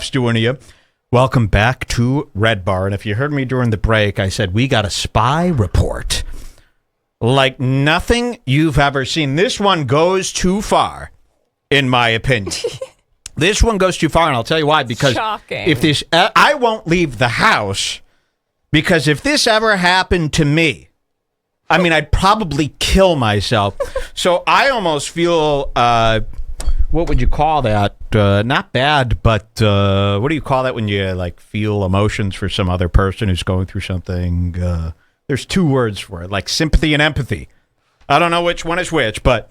doing to you. Welcome back to Redbar. And if you heard me during the break, I said we got a spy report. Like nothing you've ever seen. This one goes too far, in my opinion. This one goes too far, and I'll tell you why. Because shocking. If this, I won't leave the house, because if this ever happened to me, I mean, I'd probably kill myself. So I almost feel, what would you call that? Not bad, but what do you call that when you like feel emotions for some other person who's going through something? There's two words for it, like sympathy and empathy. I don't know which one is which, but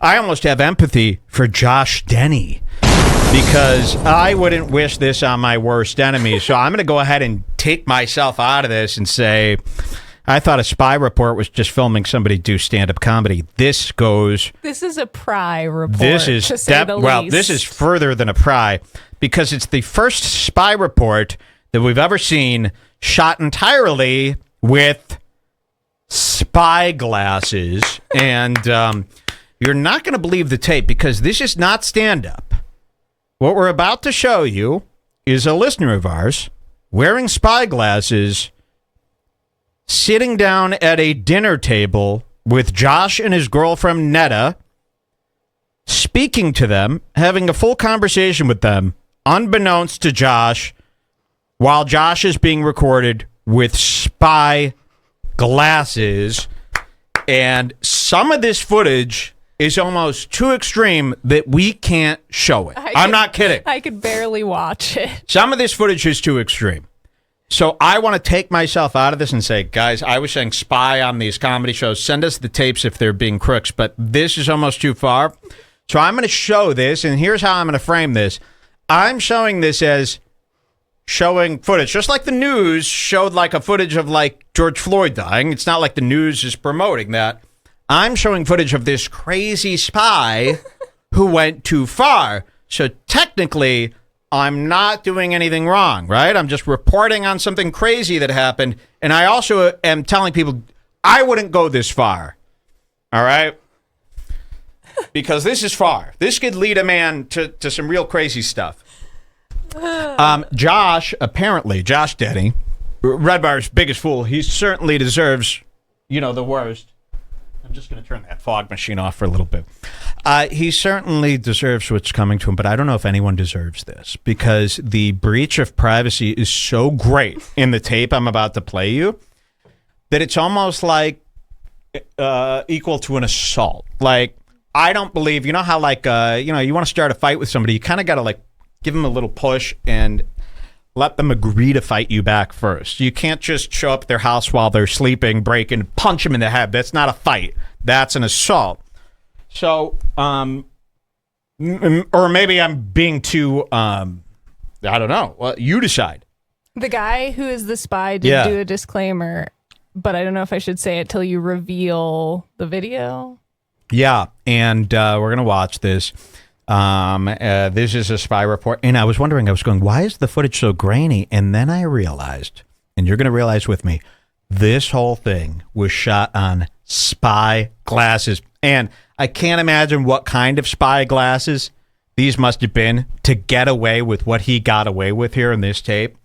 I almost have empathy for Josh Denny, because I wouldn't wish this on my worst enemy. So I'm going to go ahead and take myself out of this and say, I thought a spy report was just filming somebody do stand-up comedy. This is a pry report. This is to say the least. This is further than a pry, because it's the first spy report that we've ever seen shot entirely with spy glasses, and you're not going to believe the tape, because this is not stand-up. What we're about to show you is a listener of ours wearing spy glasses, sitting down at a dinner table with Josh and his girlfriend Netta, speaking to them, having a full conversation with them, unbeknownst to Josh, while Josh is being recorded with spy glasses. And some of this footage is almost too extreme that we can't show it. I'm not kidding. I could barely watch it. Some of this footage is too extreme. So I want to take myself out of this and say, guys, I was saying spy on these comedy shows. Send us the tapes if they're being crooks, but this is almost too far. So I'm going to show this, and here's how I'm going to frame this. I'm showing this as showing footage, just like the news showed like a footage of like George Floyd dying. It's not like the news is promoting that. I'm showing footage of this crazy spy who went too far. So technically, I'm not doing anything wrong, right? I'm just reporting on something crazy that happened. And I also am telling people I wouldn't go this far. All right? Because this is far. This could lead a man to some real crazy stuff. Josh Denny, Redbar's biggest fool, he certainly deserves, the worst. I'm just going to turn that fog machine off for a little bit. He certainly deserves what's coming to him, but I don't know if anyone deserves this, because the breach of privacy is so great in the tape I'm about to play you that it's almost like equal to an assault. Like, I don't believe, you know how like, you want to start a fight with somebody, you kind of got to like give them a little push and let them agree to fight you back first. You can't just show up at their house while they're sleeping, break and punch them in the head. That's not a fight. That's an assault. So, or maybe I'm being too, I don't know. Well, you decide. The guy who is the spy did do a disclaimer, but I don't know if I should say it till you reveal the video. Yeah, and we're going to watch this. This is a spy report, and I was wondering, why is the footage so grainy? And then I realized, and you're going to realize with me, this whole thing was shot on spy glasses. And I can't imagine what kind of spy glasses these must have been to get away with what he got away with here in this tape.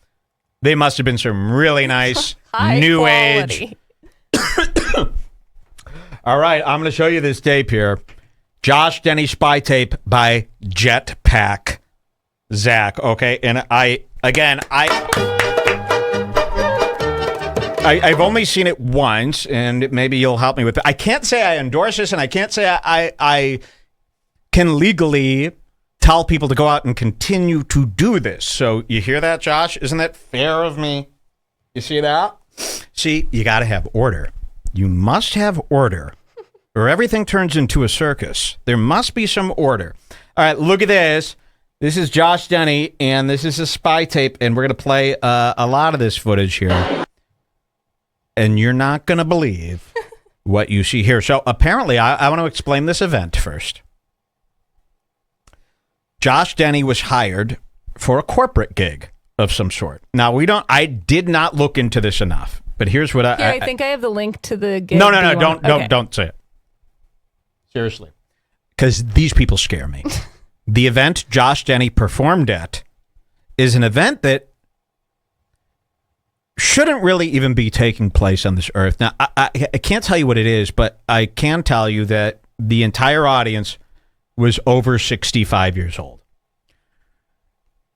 They must have been some really nice new quality age. All right, I'm going to show you this tape here. Josh Denny spy tape by Jetpack Zach. Okay, and I've only seen it once, and maybe you'll help me with it. I can't say I endorse this, and I can't say I can legally tell people to go out and continue to do this. So you hear that, Josh? Isn't that fair of me? You see that? See, you got to have order. You must have order, or everything turns into a circus. There must be some order. All right, look at this. This is Josh Denny, and this is a spy tape, and we're going to play a lot of this footage here. And you're not going to believe what you see here. So apparently, I want to explain this event first. Josh Denny was hired for a corporate gig of some sort. Now, I did not look into this enough, but here's what I think I have the link to the gig. No, don't say it. Seriously. Because these people scare me. The event Josh Denny performed at is an event that shouldn't really even be taking place on this earth. Now, I can't tell you what it is, but I can tell you that the entire audience was over 65 years old.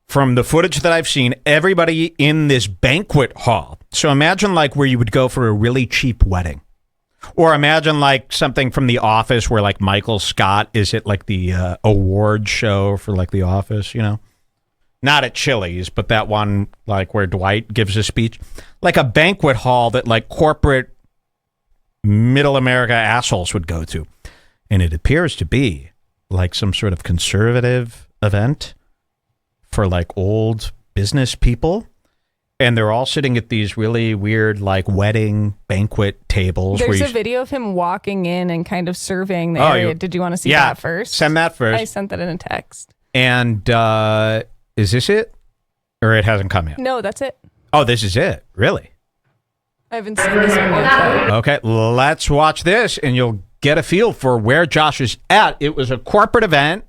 From the footage that I've seen, everybody in this banquet hall. So imagine like where you would go for a really cheap wedding. Or imagine like something from The Office where like Michael Scott is at like the award show for like The Office, you know? Not at Chili's, but that one like where Dwight gives a speech. Like a banquet hall that like corporate middle America assholes would go to. And it appears to be like some sort of conservative event for like old business people. And they're all sitting at these really weird like wedding banquet tables. There's a video of him walking in and kind of surveying the area. Did you want to see that first? Send that first. I sent that in a text. And is this it? Or it hasn't come yet? No, that's it. Oh, this is it? Really? I haven't seen this one yet, though. Okay, let's watch this and you'll get a feel for where Josh is at. It was a corporate event.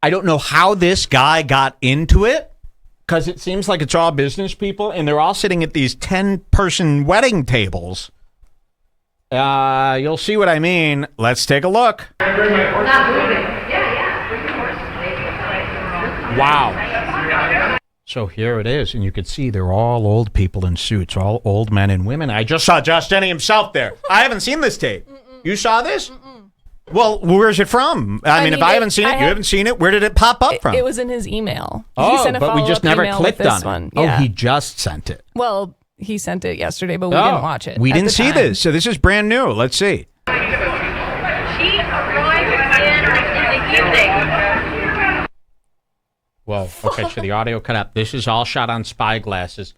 I don't know how this guy got into it because it seems like it's all business people and they're all sitting at these 10-person wedding tables. You'll see what I mean. Let's take a look. Wow. So here it is, and you can see they're all old people in suits, all old men and women. I just saw Josh Denny himself there. I haven't seen this tape. You saw this? Well, where's it from? I mean, if I haven't seen it, you haven't seen it, where did it pop up from? It was in his email. Oh, but we just never clicked on it. One. Oh, yeah. he just sent it. Well, he sent it yesterday, but we didn't watch it. We didn't see this, so this is brand new. Let's see. She arrived in the evening. Whoa, okay, so the audio cut out. This is all shot on spy glasses.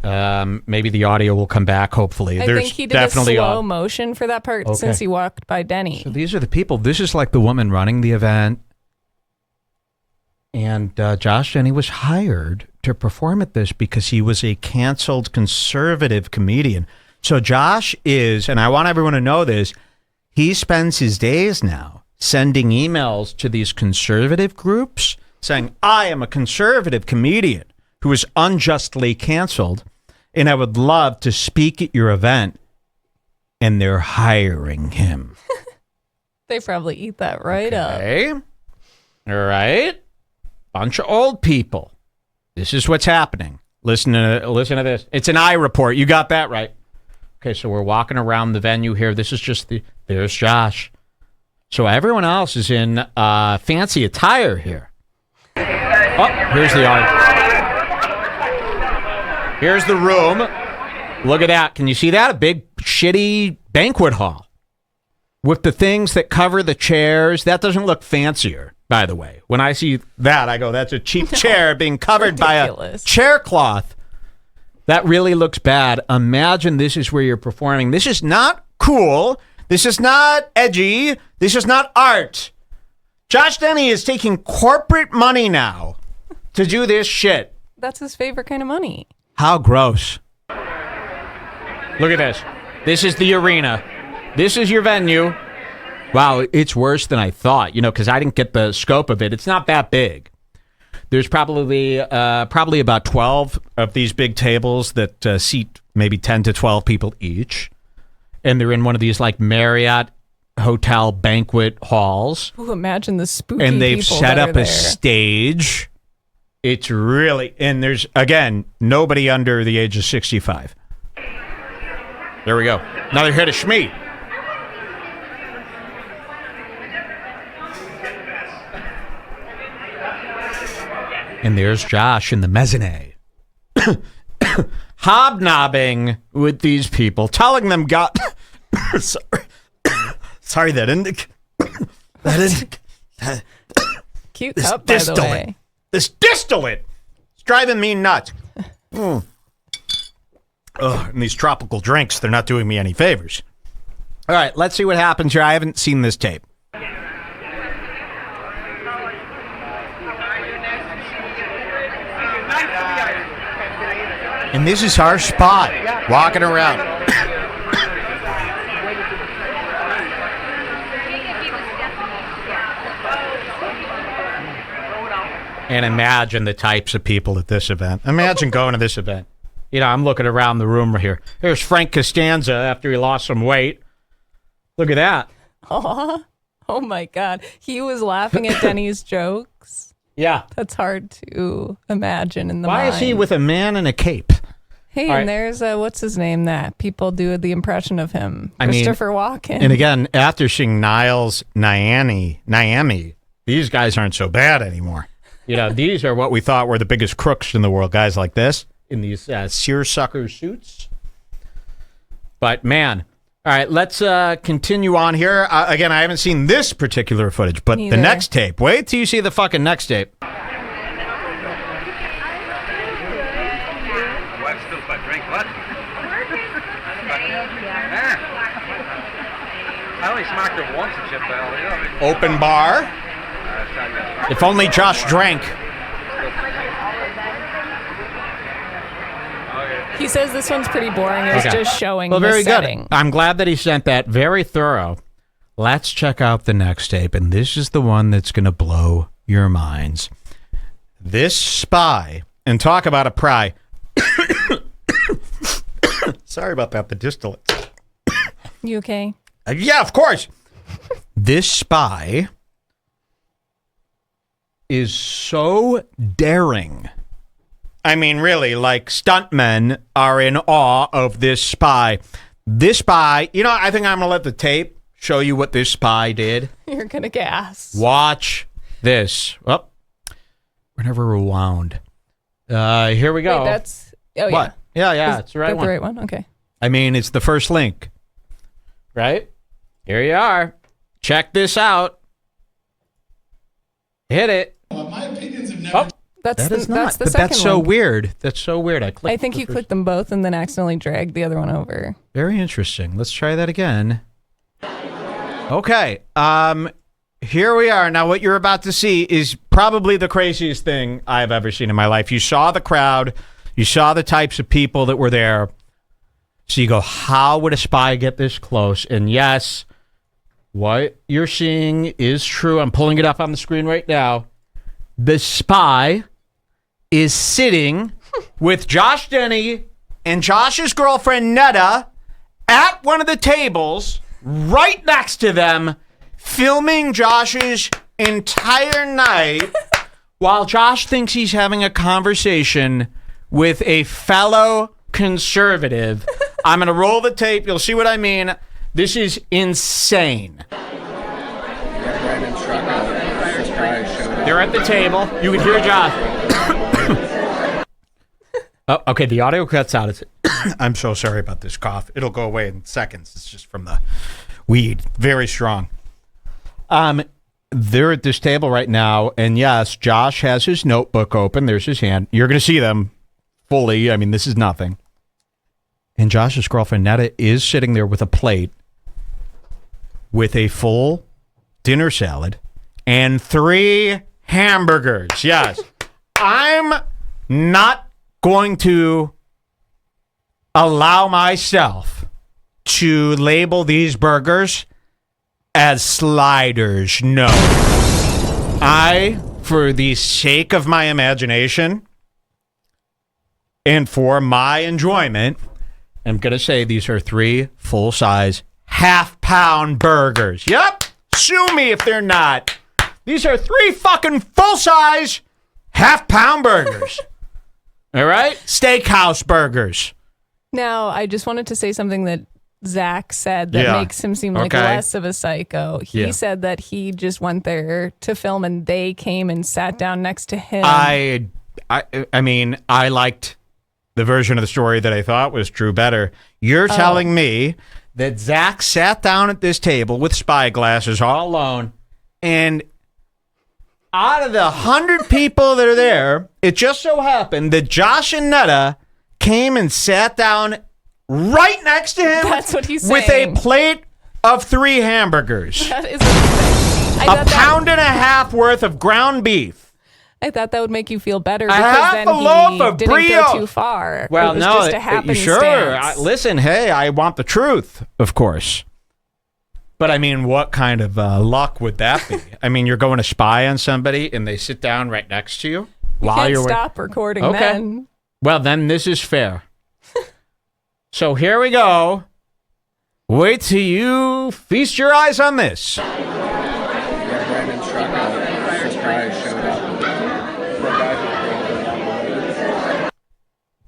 Maybe the audio will come back, hopefully. I think he did definitely a slow motion for that part since he walked by Denny. So these are the people. This is like the woman running the event. And Josh Denny was hired to perform at this because he was a canceled conservative comedian. So Josh is, and I want everyone to know this, he spends his days now sending emails to these conservative groups saying, I am a conservative comedian who was unjustly canceled, and I would love to speak at your event. And they're hiring him. They probably eat that right up. All right. Bunch of old people. This is what's happening. Listen to this. It's an eye report. You got that right. Okay, so we're walking around the venue here. This is just there's Josh. So everyone else is in fancy attire here. Oh, here's the art. Here's the room. Look at that. Can you see that? A big, shitty banquet hall with the things that cover the chairs. That doesn't look fancier, by the way. When I see that, I go, that's a cheap chair being covered by a chair cloth. That really looks bad. Imagine this is where you're performing. This is not cool. This is not edgy. This is not art. Josh Denny is taking corporate money now to do this shit. That's his favorite kind of money. How gross. Look at this. This is the arena. This is your venue. Wow, it's worse than I thought, because I didn't get the scope of it. It's not that big. There's probably about 12 of these big tables that seat maybe 10 to 12 people each. And they're in one of these like Marriott hotel banquet halls. Ooh, imagine the spooky and they've people set that up a stage. It's really, and there's, again, nobody under the age of 65. There we go. Another hit of Schmee. And there's Josh in the mezzanine. Hobnobbing with these people, telling them God. Sorry, that didn't. Cute cup, by the way. This distillate is driving me nuts. Ugh, and these tropical drinks, they're not doing me any favors. All right, let's see what happens here. I haven't seen this tape. And this is our spy walking around. And imagine the types of people at this event. Imagine going to this event. You know, I'm looking around the room right here. Here's Frank Costanza after he lost some weight. Look at that. Aw. Oh my God. He was laughing at Denny's jokes. Yeah. That's hard to imagine in the Why mind. is he with a man in a cape? Hey, All and right. there's what's his name that people do the impression of him? I mean, Christopher Walken. And again, after seeing Niles Niami, these guys aren't so bad anymore. You know, these are what we thought were the biggest crooks in the world, guys like this, in these seersucker suits. But, man, all right, let's continue on here. Again, I haven't seen this particular footage, but Neither. the next tape. Wait till you see the fucking next tape. Drink what? I only smacked her once and shit, though. Open bar. If only Josh drank. He says this one's pretty boring. It was Okay. just showing Well, the very setting. good. I'm glad that he sent that. Very thorough. Let's check out the next tape, and this is the one that's going to blow your minds. This spy, and talk about a pry. Sorry about that, the distillate. You okay? Yeah, of course. This spy is so daring. I mean, really, like, stuntmen are in awe of this spy. This spy, you know, I think I'm going to let the tape show you what this spy did. You're going to gas. Watch this. Oh, we're never rewound. Here we go. Wait, that's... Oh, yeah. What? Yeah, Is it's the right that one. the right one? Okay. I mean, it's the first link. Right? Here you are. Check this out. Hit it. My opinions have never. That's That is not. That's the But second that's so one. weird. That's so weird. I think you clicked them both and then accidentally dragged the other one over. Very interesting. Let's try that again. Okay. Here we are. Now, what you're about to see is probably the craziest thing I've ever seen in my life. You saw the crowd. You saw the types of people that were there. So you go, how would a spy get this close? And yes, what you're seeing is true. I'm pulling it up on the screen right now. The spy is sitting with Josh Denny and Josh's girlfriend Netta at one of the tables right next to them, filming Josh's entire night while Josh thinks he's having a conversation with a fellow conservative. I'm going to roll the tape. You'll see what I mean. This is insane. They're at the table. You can hear Josh. Oh, okay. The audio cuts out. I'm so sorry about this cough. It'll go away in seconds. It's just from the weed. Very strong. They're at this table right now, and yes, Josh has his notebook open. There's his hand. You're going to see them fully. I mean, this is nothing. And Josh's girlfriend, Netta, is sitting there with a plate with a full dinner salad and 3 hamburgers. Yes. I'm not going to allow myself to label these burgers as sliders. No. I, for the sake of my imagination and for my enjoyment, I'm going to say these are 3 full-size half-pound burgers. Yep. Sue me if they're not. These are 3 fucking full-size half-pound burgers. All right? Steakhouse burgers. Now, I just wanted to say something that Zach said that Yeah. makes him seem like Okay. less of a psycho. He Yeah. said that he just went there to film and they came and sat down next to him. I mean, I liked the version of the story that I thought was true better. You're telling me that Zach sat down at this table with spy glasses all alone, and out of the 100 people that are there, it just so happened that Josh and Netta came and sat down right next to him. That's what he's with saying. a plate of 3 hamburgers, That is what he said. a pound and a half worth of ground beef. I thought that would make you feel better half because then a loaf he of didn't brioche. go too far. Well, it was you just a happenstance. sure. Listen, hey, I want the truth, of course. But I mean, what kind of luck would that be? I mean, you're going to spy on somebody and they sit down right next to you while You you're can't stop recording Okay. then. Well, then this is fair. So here we go. Wait till you feast your eyes on this.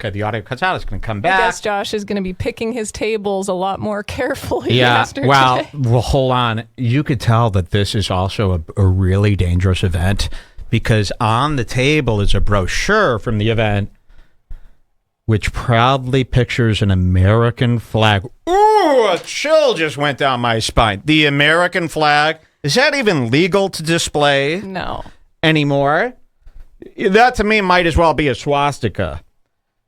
Okay, the audio cuts out. It's going to come I back. guess Josh is going to be picking his tables a lot more carefully. Yeah, after well, today. well, hold on. You could tell that this is also a really dangerous event because on the table is a brochure from the event which proudly pictures an American flag. Ooh, a chill just went down my spine. The American flag. Is that even legal to display No. anymore? That to me might as well be a swastika.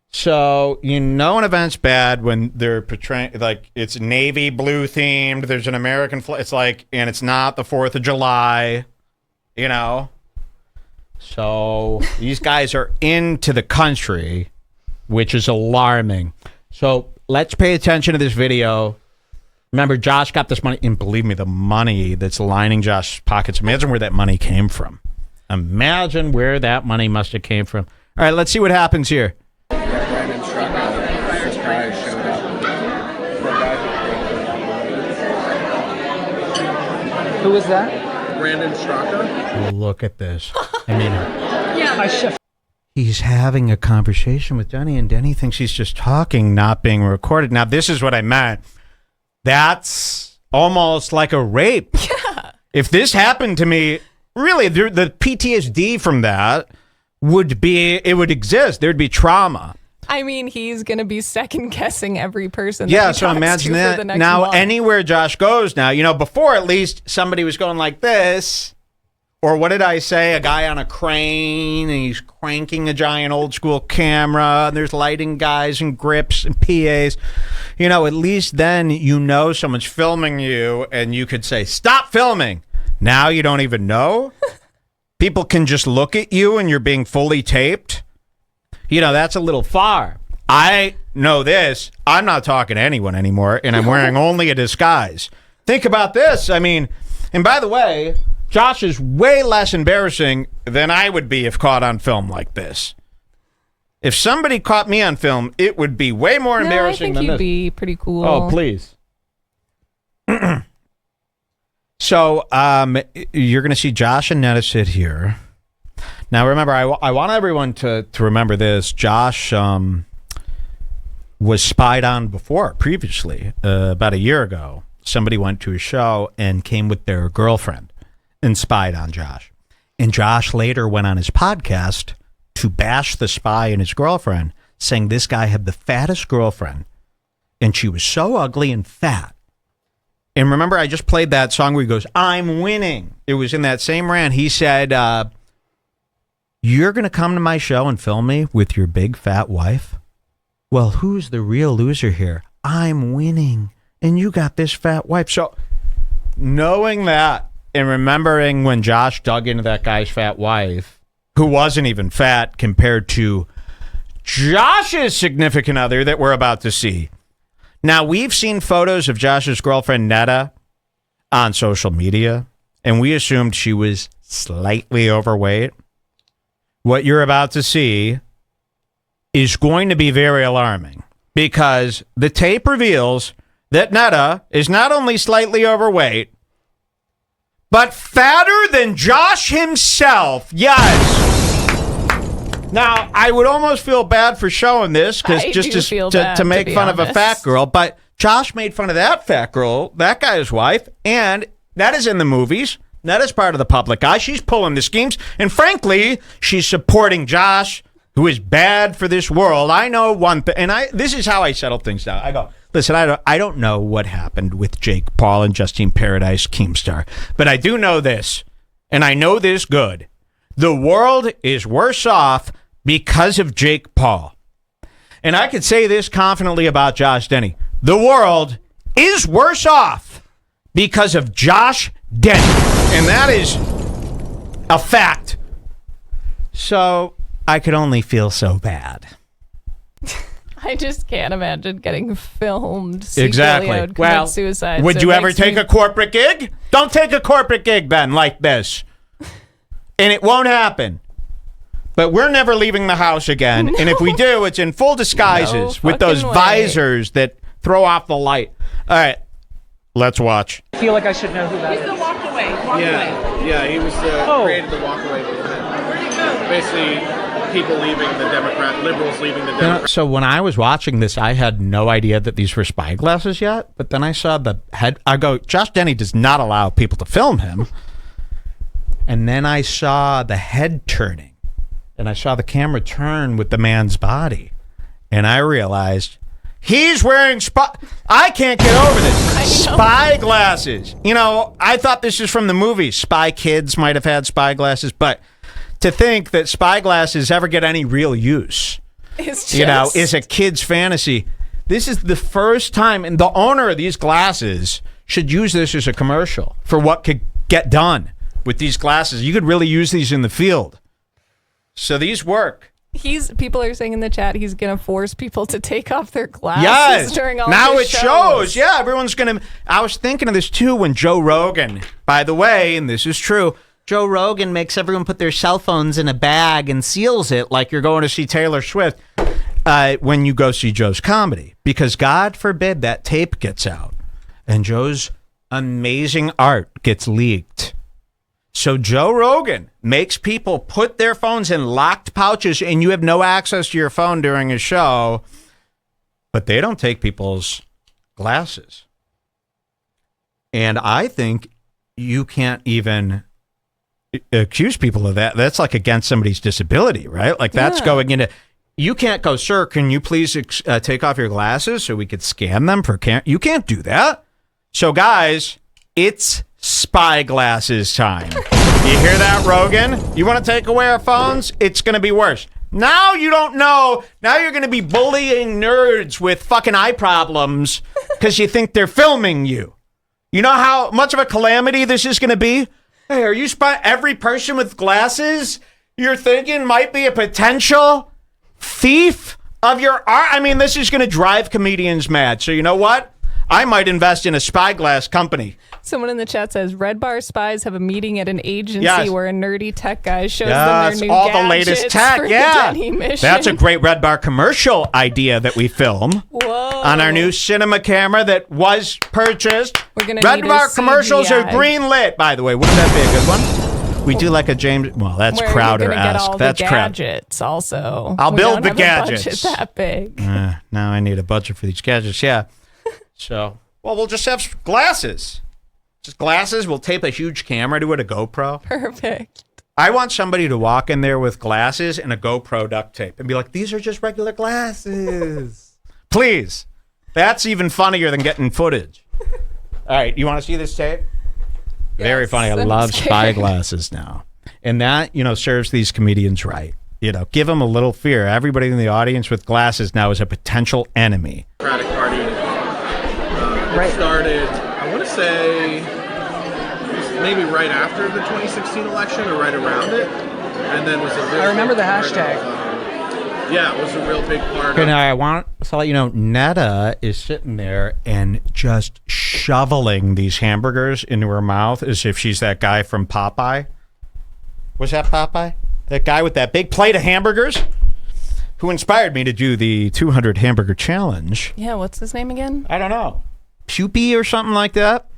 So, you know an event's bad when they're portraying, like, it's navy blue themed, there's an American flag, it's like, and it's not the 4th of July, you know? So, these guys are into the country, which is alarming. So, let's pay attention to this video. Remember, Josh got this money, and believe me, the money that's lining Josh's pockets, imagine where that money came from. Imagine where that money must have came from. All right, let's see what happens here. Who was that? Brandon Straka. Look at this. I mean, he's having a conversation with Denny, and Denny thinks he's just talking, not being recorded. Now, this is what I meant. That's almost like a rape. Yeah. If this happened to me, really, the PTSD from that would exist. There'd be trauma. I mean, he's going to be second guessing every person. Yeah, that he so talks imagine to for the that. next Now, month. anywhere Josh goes now, you know, before at least somebody was going like this, or what did I say? A guy on a crane, and he's cranking a giant old school camera, and there's lighting guys and grips and PAs. You know, at least then you know someone's filming you, and you could say, stop filming. Now you don't even know. People can just look at you, and you're being fully taped. You know, that's a little far. I know this. I'm not talking to anyone anymore, and I'm wearing only a disguise. Think about this. I mean, and by the way, Josh is way less embarrassing than I would be if caught on film like this. If somebody caught me on film, it would be way more embarrassing I think than you'd this. be pretty cool. Oh, please. So, you're going to see Josh and Netta sit here. Now, remember, I want everyone to remember this. Josh was spied on previously, about a year ago. Somebody went to his show and came with their girlfriend and spied on Josh. And Josh later went on his podcast to bash the spy and his girlfriend, saying this guy had the fattest girlfriend, and she was so ugly and fat. And remember, I just played that song where he goes, I'm winning. It was in that same rant. He said, you're going to come to my show and film me with your big fat wife? Well, who's the real loser here? I'm winning, and you got this fat wife. So knowing that and remembering when Josh dug into that guy's fat wife, who wasn't even fat compared to Josh's significant other that we're about to see. Now, we've seen photos of Josh's girlfriend, Netta, on social media, and we assumed she was slightly overweight. What you're about to see is going to be very alarming because the tape reveals that Netta is not only slightly overweight, but fatter than Josh himself. Yes. Now, I would almost feel bad for showing this because just to make fun of a fat girl, but Josh made fun of that fat girl, that guy's wife, and that is in the movies. That is part of the public eye. She's pulling the schemes, and frankly, she's supporting Josh, who is bad for this world. I know one thing, and this is how I settle things down. I go, listen, I don't know what happened with Jake Paul and Justine Paradise Keemstar, but I do know this, and I know this good. The world is worse off because of Jake Paul. And I could say this confidently about Josh Denny. The world is worse off because of Josh Denny. And that is a fact. So I could only feel so bad. I just can't imagine getting filmed. Exactly. Well, suicide. Would you ever take a corporate gig? Don't take a corporate gig, Ben, like this. And it won't happen. But we're never leaving the house again. No. And if we do, it's in full disguises with those visors that throw off the light. All right. Let's watch. I feel like I should know who that is. He's the walk away. Yeah, he was created the walk away movement. Where'd he go? Basically, people leaving the liberals leaving the Democrats. So when I was watching this, I had no idea that these were spy glasses yet. But then I saw the head. I go, Josh Denny does not allow people to film him. And then I saw the head turning. And I saw the camera turn with the man's body. And I realized he's wearing I can't get over this. Spy glasses. You know, I thought this is from the movie. Spy Kids might have had spy glasses. But to think that spy glasses ever get any real use, is a kid's fantasy. This is the first time. And the owner of these glasses should use this as a commercial for what could get done with these glasses. You could really use these in the field. So these work. People are saying in the chat he's going to force people to take off their glasses during all now his it shows. Yeah, everyone's going to. I was thinking of this too when Joe Rogan, by the way, and this is true, Joe Rogan makes everyone put their cell phones in a bag and seals it like you're going to see Taylor Swift when you go see Joe's comedy. Because God forbid that tape gets out and Joe's amazing art gets leaked. So Joe Rogan makes people put their phones in locked pouches and you have no access to your phone during a show, but they don't take people's glasses. And I think you can't even accuse people of that. That's like against somebody's disability, right? Like that's going into, you can't go, sir, can you please take off your glasses so we could scan them for you can't do that. So guys, it's spy glasses time. You hear that, Rogan? You want to take away our phones? It's going to be worse. Now you don't know. Now you're going to be bullying nerds with fucking eye problems because you think they're filming you. You know how much of a calamity this is going to be? Hey, are you every person with glasses you're thinking might be a potential thief of your art? I mean, this is going to drive comedians mad. So you know what? I might invest in a spyglass company. Someone in the chat says Redbar spies have a meeting at an agency where a nerdy tech guy shows them their new all the latest tech. For the Denny mission. That's a great Redbar commercial idea that we film. Whoa. On our new cinema camera that was purchased. We're gonna Redbar commercials are green lit, by the way. Wouldn't that be a good one? We do like a James. Well, that's Crowder-esque. That's gadgets. Also, I'll build the gadgets. Budget that big. Now I need a budget for these gadgets. Yeah. So, we'll just have glasses. Just glasses. We'll tape a huge camera to it, a GoPro. Perfect. I want somebody to walk in there with glasses and a GoPro duct tape and be like, these are just regular glasses. Please. That's even funnier than getting footage. All right. You want to see this tape? Yes, very funny. I love spy glasses now. And that, serves these comedians right. Give them a little fear. Everybody in the audience with glasses now is a potential enemy. Democratic Party started, I want to say, maybe right after the 2016 election or right around it, and then was a real. I remember the hashtag. It was a real big part. Okay, now I want to let you know, Netta is sitting there and just shoveling these hamburgers into her mouth as if she's that guy from Popeye. Was that Popeye? That guy with that big plate of hamburgers? Who inspired me to do the 200 hamburger challenge. Yeah, what's his name again? I don't know. Pupy or something like that.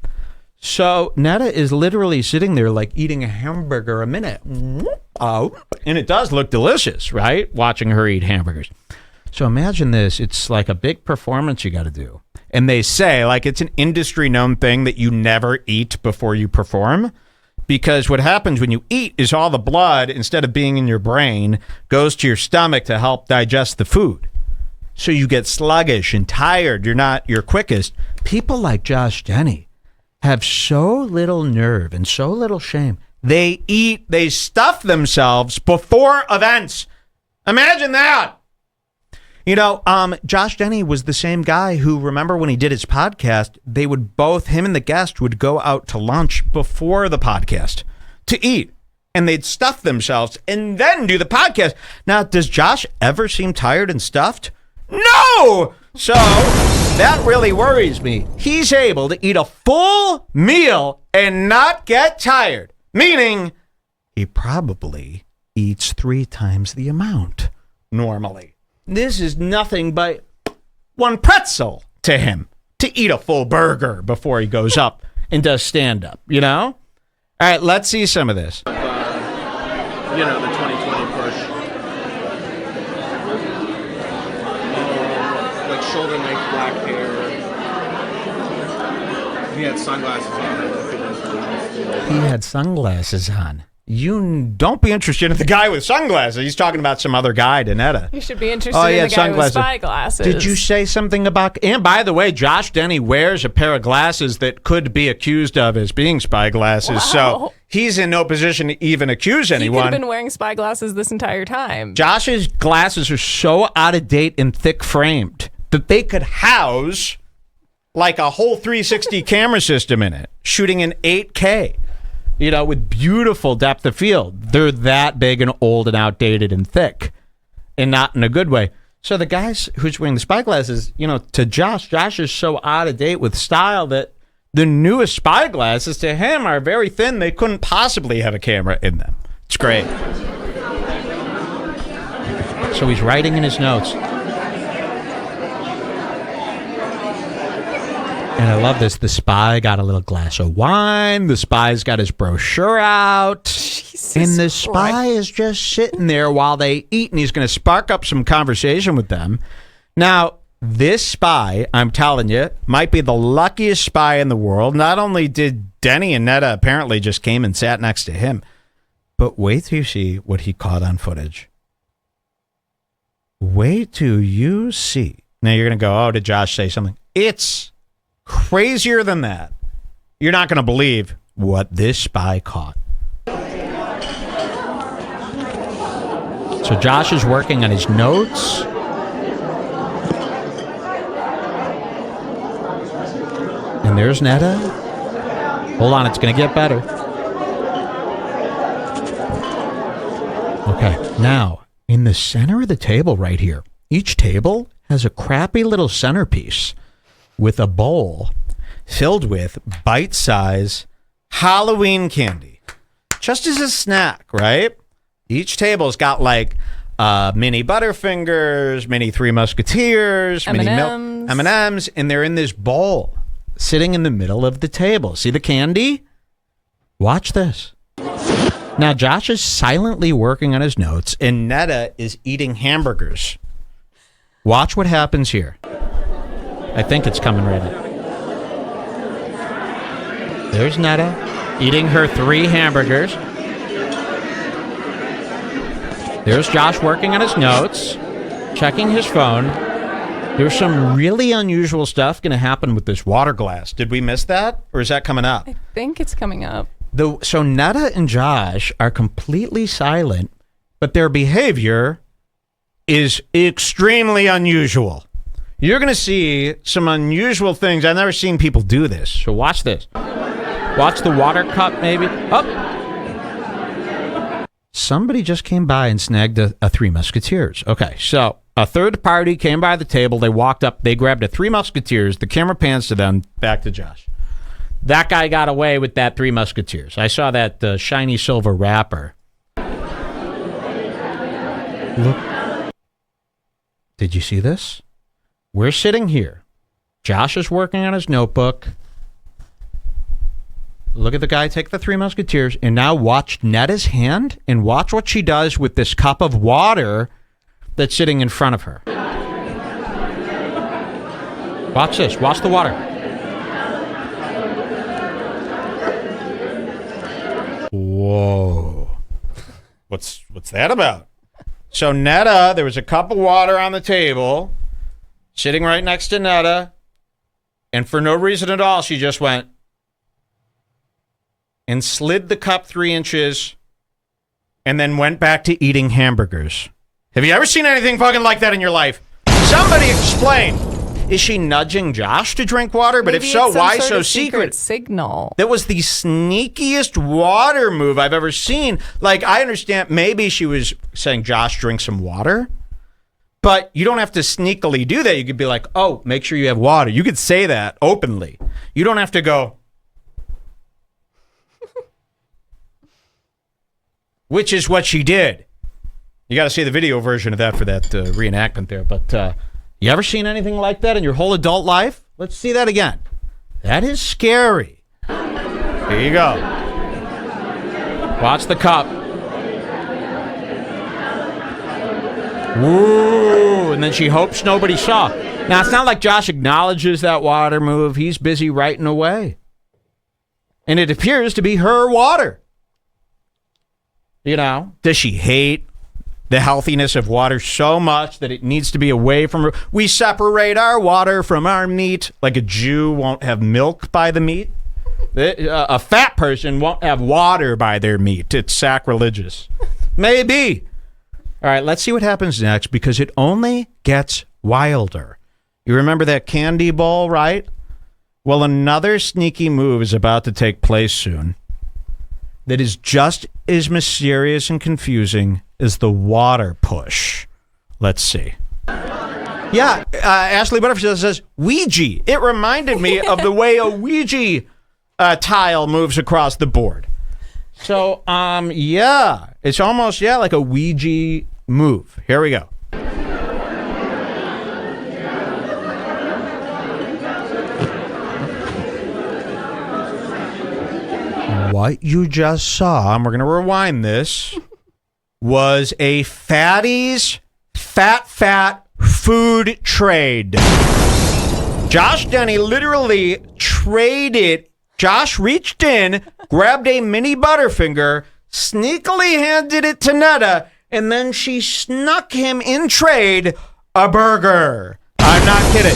So Netta is literally sitting there like eating a hamburger a minute. Oh, and it does look delicious, right? Watching her eat hamburgers. So imagine this. It's like a big performance you got to do. And they say like it's an industry known thing that you never eat before you perform. Because what happens when you eat is all the blood, instead of being in your brain, goes to your stomach to help digest the food. So you get sluggish and tired. You're not your quickest. People like Josh Denny have so little nerve and so little shame. They stuff themselves before events. Imagine that. Josh Denny was the same guy who, remember when he did his podcast, him and the guest would go out to lunch before the podcast to eat. And they'd stuff themselves and then do the podcast. Now, does Josh ever seem tired and stuffed? No, no! So that really worries me. He's able to eat a full meal and not get tired, meaning he probably eats 3 times the amount normally. This is nothing but one pretzel to him to eat a full burger before he goes up and does stand-up, you know? All right, let's see some of this. The 2020 push. Like shoulder length black hair. He had sunglasses on. I don't know if he does that. He had sunglasses on. You don't be interested in the guy with sunglasses. He's talking about some other guy, Donetta. You should be interested in the guy with spyglasses. Did you say something about... And by the way, Josh Denny wears a pair of glasses that could be accused of as being spyglasses. Wow. So he's in no position to even accuse anyone. He could have been wearing spyglasses this entire time. Josh's glasses are so out of date and thick framed that they could house like a whole 360 camera system in it, shooting in 8K. With beautiful depth of field. They're that big and old and outdated and thick, and not in a good way. So the guys who's wearing the spyglasses, to Josh is so out of date with style that the newest spyglasses to him are very thin. They couldn't possibly have a camera in them. It's great. So he's writing in his notes. And I love this. The spy got a little glass of wine. The spy's got his brochure out. Jesus and the spy is just sitting there while they eat, and he's going to spark up some conversation with them. Now, this spy, I'm telling you, might be the luckiest spy in the world. Not only did Denny and Netta apparently just came and sat next to him, but wait till you see what he caught on footage. Wait till you see. Now, you're going to go, oh, did Josh say something? It's crazier than that. You're not going to believe what this spy caught. So Josh is working on his notes. And there's Netta. Hold on, it's going to get better. Okay, now, in the center of the table right here, each table has a crappy little centerpiece with a bowl filled with bite-size Halloween candy. Just as a snack, right? Each table's got like mini Butterfingers, mini Three Musketeers, M&Ms. mini M&Ms, and they're in this bowl sitting in the middle of the table. See the candy? Watch this. Now, Josh is silently working on his notes, and Netta is eating hamburgers. Watch what happens here. I think it's coming right up. There's Netta eating her 3 hamburgers. There's Josh working on his notes, checking his phone. There's some really unusual stuff going to happen with this water glass. Did we miss that? Or is that coming up? I think it's coming up. So Netta and Josh are completely silent, but their behavior is extremely unusual. You're going to see some unusual things. I've never seen people do this. So watch this. Watch the water cup, maybe. Up. Somebody just came by and snagged a Three Musketeers. Okay, so a third party came by the table. They walked up. They grabbed a Three Musketeers. The camera pans to them. Back to Josh. That guy got away with that Three Musketeers. I saw that shiny silver wrapper. Look. Did you see this? We're sitting here. Josh is working on his notebook. Look at the guy take the Three Musketeers, and now watch Netta's hand and watch what she does with this cup of water that's sitting in front of her. Watch this. Watch the water. Whoa. What's that about? So Netta, there was a cup of water on the table, sitting right next to Netta, and for no reason at all, she just went and slid the cup 3 inches and then went back to eating hamburgers. Have you ever seen anything fucking like that in your life? Somebody explain. Is she nudging Josh to drink water? But Maybe if so, it's some why sort so of secret? Signal. That was the sneakiest water move I've ever seen. Like, I understand maybe she was saying, Josh, drink some water. But you don't have to sneakily do that. You could be like, oh, make sure you have water. You could say that openly. You don't have to go, which is what she did. You got to see the video version of that for that reenactment there. But you ever seen anything like that in your whole adult life? Let's see that again. That is scary. Here you go. Watch the cup. Woo! And then she hopes nobody saw. Now, it's not like Josh acknowledges that water move. He's busy writing away. And it appears to be her water. You know, does she hate the healthiness of water so much that it needs to be away from her? We separate our water from our meat, like a Jew won't have milk by the meat. A fat person won't have water by their meat. It's sacrilegious. Maybe. All right, let's see what happens next, because it only gets wilder. You remember that candy bowl, right? Well, another sneaky move is about to take place soon that is just as mysterious and confusing as the water push. Let's see. Yeah, Ashley Butterfield says, Ouija. It reminded me of the way a Ouija tile moves across the board. So, yeah, it's almost, like a Ouija move. Here we go. What you just saw, and we're going to rewind this, was a fatty's fat food trade. Josh Denny literally traded. Josh reached in, grabbed a mini Butterfinger, sneakily handed it to Netta, and then she snuck him in trade a burger. I'm not kidding.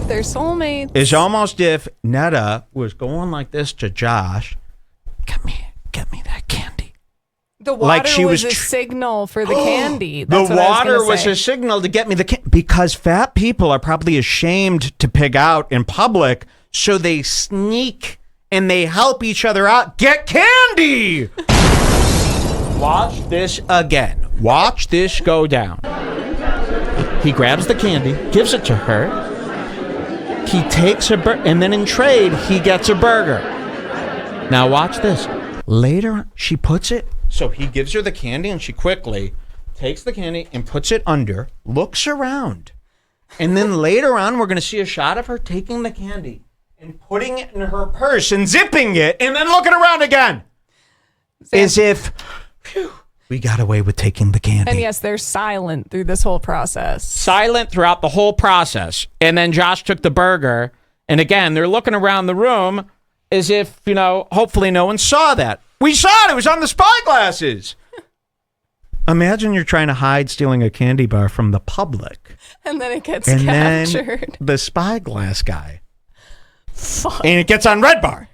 They're soulmates. It's almost if Netta was going like this to Josh. Get me that candy. The water was a signal for the candy. That's the what water was a signal to get me the candy. Because fat people are probably ashamed to pig out in public, so they sneak and they help each other out. Get candy! Watch this again. Watch this go down. He grabs the candy, gives it to her. He takes and then in trade, he gets a burger. Now watch this. Later, she puts it, so he gives her the candy and she quickly takes the candy and puts it under, looks around. And then later on, we're going to see a shot of her taking the candy and putting it in her purse and zipping it and then looking around again. As if, phew, we got away with taking the candy. And yes, they're silent through this whole process. Silent throughout the whole process. And then Josh took the burger. And again, they're looking around the room as if, hopefully no one saw that. We saw it. It was on the spyglasses. Imagine you're trying to hide stealing a candy bar from the public. And then it gets captured. captured. Then the spyglass guy. Fuck. And it gets on Redbar.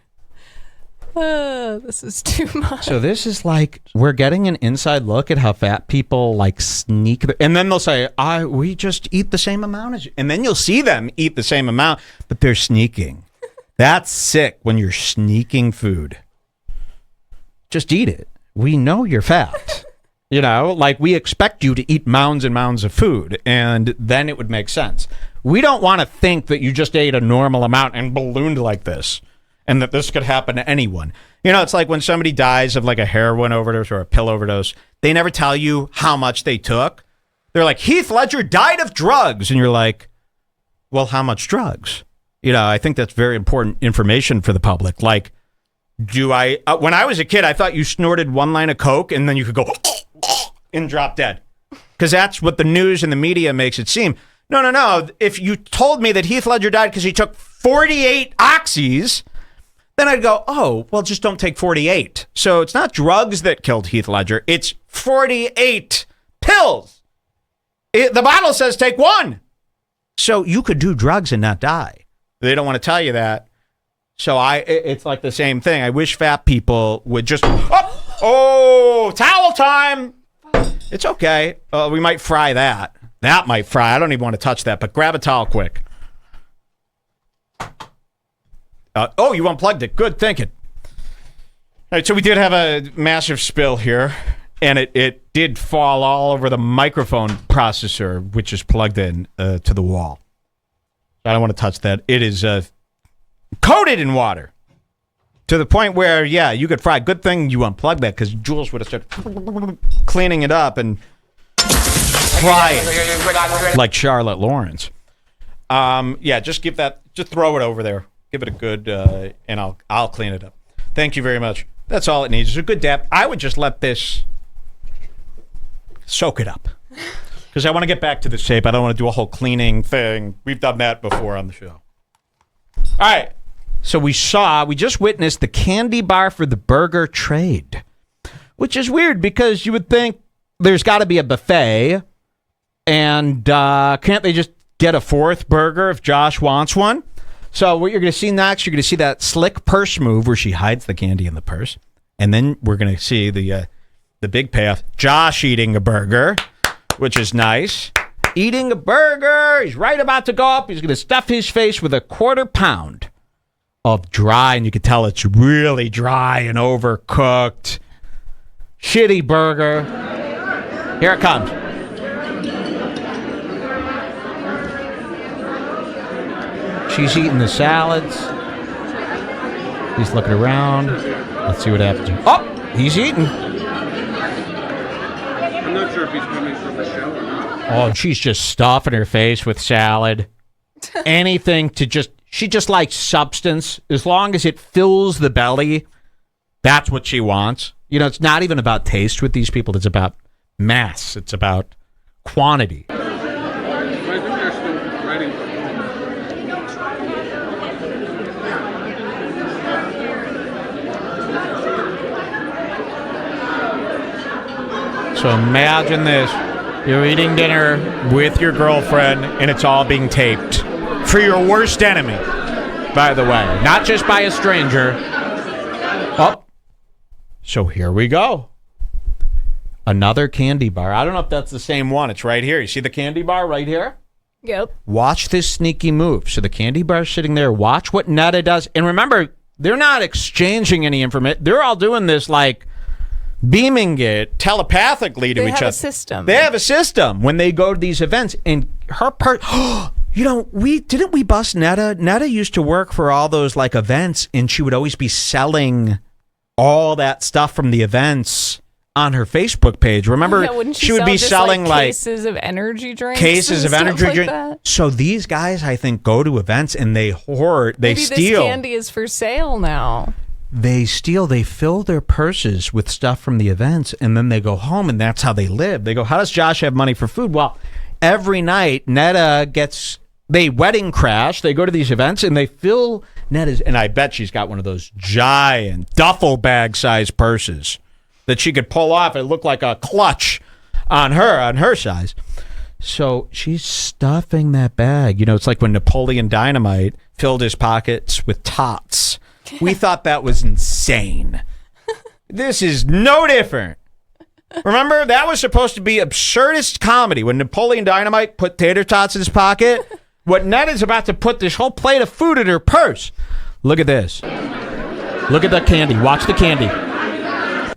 This is too much. So this is like, we're getting an inside look at how fat people sneak. And then they'll say, we just eat the same amount as you. And then you'll see them eat the same amount, but they're sneaking. That's sick when you're sneaking food. Just eat it. We know you're fat. We expect you to eat mounds and mounds of food, and then it would make sense. We don't want to think that you just ate a normal amount and ballooned like this, and that this could happen to anyone. It's like when somebody dies of a heroin overdose or a pill overdose, they never tell you how much they took. They're like, Heath Ledger died of drugs. And you're like, well, how much drugs? I think that's very important information for the public. When I was a kid, I thought you snorted one line of Coke and then you could go and drop dead. Because that's what the news and the media makes it seem. No. If you told me that Heath Ledger died because he took 48 oxys, then I'd go, oh, well, just don't take 48. So it's not drugs that killed Heath Ledger. It's 48 pills. The bottle says take one. So you could do drugs and not die. They don't want to tell you that. So it's like the same thing. I wish fat people would just, towel time. It's okay. We might fry that. That might fry. I don't even want to touch that, but grab a towel quick. You unplugged it. Good thinking. All right, so we did have a massive spill here. And it did fall all over the microphone processor, which is plugged in to the wall. I don't want to touch that. It is coated in water to the point where, yeah, you could fry. Good thing you unplugged that because Jules would have started cleaning it up and frying like Charlotte Lawrence. Yeah, just throw it over there. Give it a good, and I'll clean it up. Thank you very much. That's all it needs. It's a good dab. I would just let this soak it up because I want to get back to the shape. I don't want to do a whole cleaning thing. We've done that before on the show. All right. So we just witnessed the candy bar for the burger trade, which is weird because you would think there's got to be a buffet, and can't they just get a fourth burger if Josh wants one? So what you're going to see next, you're going to see that slick purse move where she hides the candy in the purse, and then we're going to see the big payoff, Josh eating a burger, which is nice. Eating a burger. He's right about to go up. He's going to stuff his face with a 1/4 pound of dry, and you can tell it's really dry and overcooked. Shitty burger. Here it comes. She's eating the salads. He's looking around. Let's see what happens. Oh, he's eating. I'm not sure if he's coming from the show or not. Oh, and she's just stuffing her face with salad. Anything to she just likes substance. As long as it fills the belly, that's what she wants. You know, it's not even about taste with these people. It's about mass. It's about quantity. I think they're still writing for So imagine this. You're eating dinner with your girlfriend, and it's all being taped. For your worst enemy, by the way. Not just by a stranger. Oh. So here we go. Another candy bar. I don't know if that's the same one. It's right here. You see the candy bar right here? Yep. Watch this sneaky move. So the candy bar's sitting there. Watch what Netta does. And remember, they're not exchanging any information. They're all doing this like beaming it telepathically to each other. They have a system. They have a system when they go to these events. And her part, you know, we bust Netta? Netta used to work for all those like events, and she would always be selling all that stuff from the events on her Facebook page. Remember, she would be selling like cases of energy drinks. Cases of energy drinks. Like so these guys, I think, go to events and they hoard, they steal. Maybe this candy is for sale now. They steal, they fill their purses with stuff from the events, and then they go home, and that's how they live. They go, how does Josh have money for food? Well, every night, Netta they wedding crash, they go to these events, and they fill Netta's, and I bet she's got one of those giant duffel bag size purses that she could pull off. It looked like a clutch on her size. So she's stuffing that bag. You know, it's like when Napoleon Dynamite filled his pockets with tots. We thought that was insane. This is no different. Remember, that was supposed to be absurdist comedy when Napoleon Dynamite put tater tots in his pocket. What Netta's about to put this whole plate of food in her purse. Look at this. Look at the candy. Watch the candy.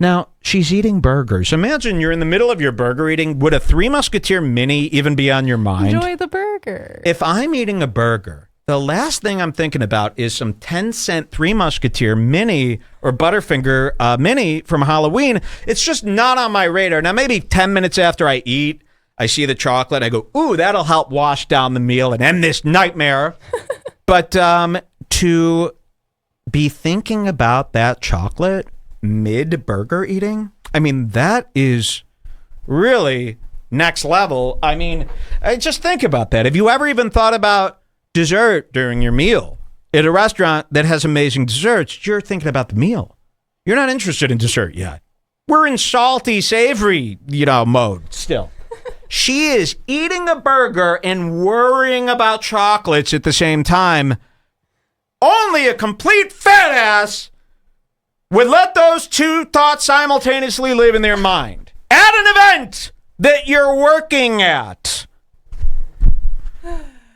Now, she's eating burgers. Imagine you're in the middle of your burger eating. Would a Three Musketeer mini even be on your mind? Enjoy the burger. If I'm eating a burger, the last thing I'm thinking about is some 10-cent Three Musketeer mini or Butterfinger mini from Halloween. It's just not on my radar. Now, maybe 10 minutes after I eat, I see the chocolate. I go, ooh, that'll help wash down the meal and end this nightmare. But to be thinking about that chocolate mid-burger eating, I mean, that is really next level. I mean, just think about that. Have you ever even thought about dessert during your meal at a restaurant that has amazing desserts? You're thinking about the meal. You're not interested in dessert yet. We're in salty, savory, mode still. She is eating a burger and worrying about chocolates at the same time. Only a complete fat ass would let those two thoughts simultaneously live in their mind at an event that you're working at.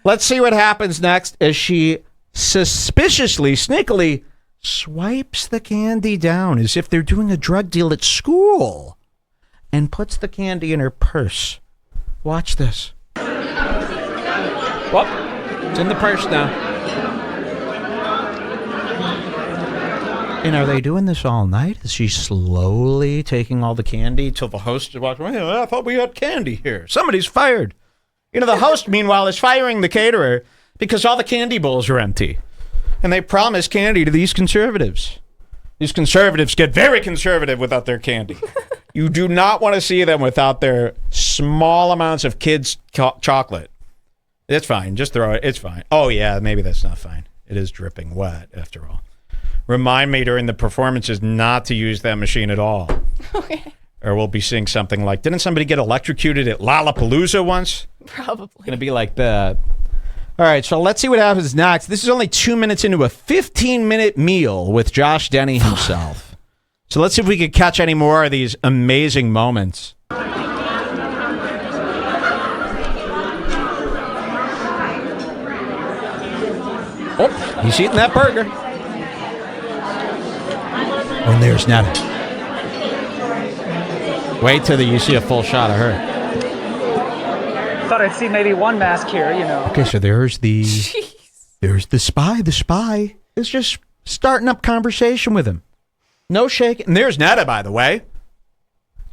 Let's see what happens next as she suspiciously, sneakily swipes the candy down as if they're doing a drug deal at school. and puts the candy in her purse. Watch this. Well, it's in the purse now. And are they doing this all night? Is she slowly taking all the candy till the host is walking away? I thought we had candy here. Somebody's fired. The host, meanwhile, is firing the caterer because all the candy bowls are empty. And they promise candy to these conservatives. These conservatives get very conservative without their candy. You do not want to see them without their small amounts of kids' chocolate. It's fine. Just throw it. It's fine. Oh, yeah, maybe that's not fine. It is dripping wet, after all. Remind me during the performances not to use that machine at all. Okay. Or we'll be seeing something like, didn't somebody get electrocuted at Lollapalooza once? Probably. It's going to be like that. All right, so let's see what happens next. This is only 2 minutes into a 15-minute meal with Josh Denny himself. So let's see if we can catch any more of these amazing moments. Oh, he's eating that burger. And there's Netta. Wait till you see a full shot of her. Thought I'd see maybe one mask here, Okay, so there's the spy. The spy is just starting up conversation with him. No shaking. And there's Netta, by the way.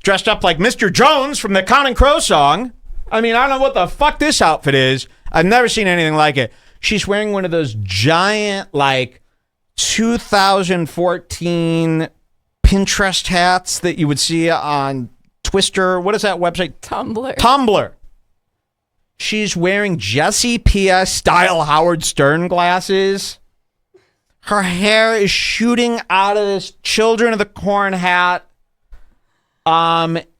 Dressed up like Mr. Jones from the Counting Crow song. I mean, I don't know what the fuck this outfit is. I've never seen anything like it. She's wearing one of those giant, 2014 Pinterest hats that you would see on Twister. What is that website? Tumblr. She's wearing Jesse P.S. style Howard Stern glasses. Her hair is shooting out of this Children of the Corn hat.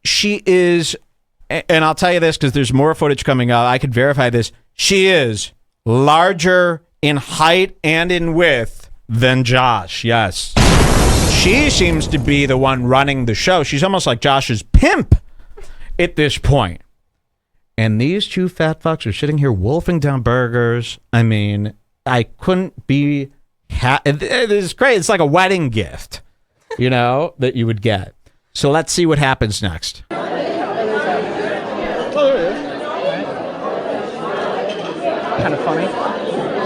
She is, and I'll tell you this because there's more footage coming out. I could verify this. She is larger in height and in width than Josh. Yes. She seems to be the one running the show. She's almost like Josh's pimp at this point. And these two fat fucks are sitting here wolfing down burgers. I mean, I couldn't be... It is great. It's like a wedding gift, that you would get. So let's see what happens next. Oh, there it is. Kind of funny.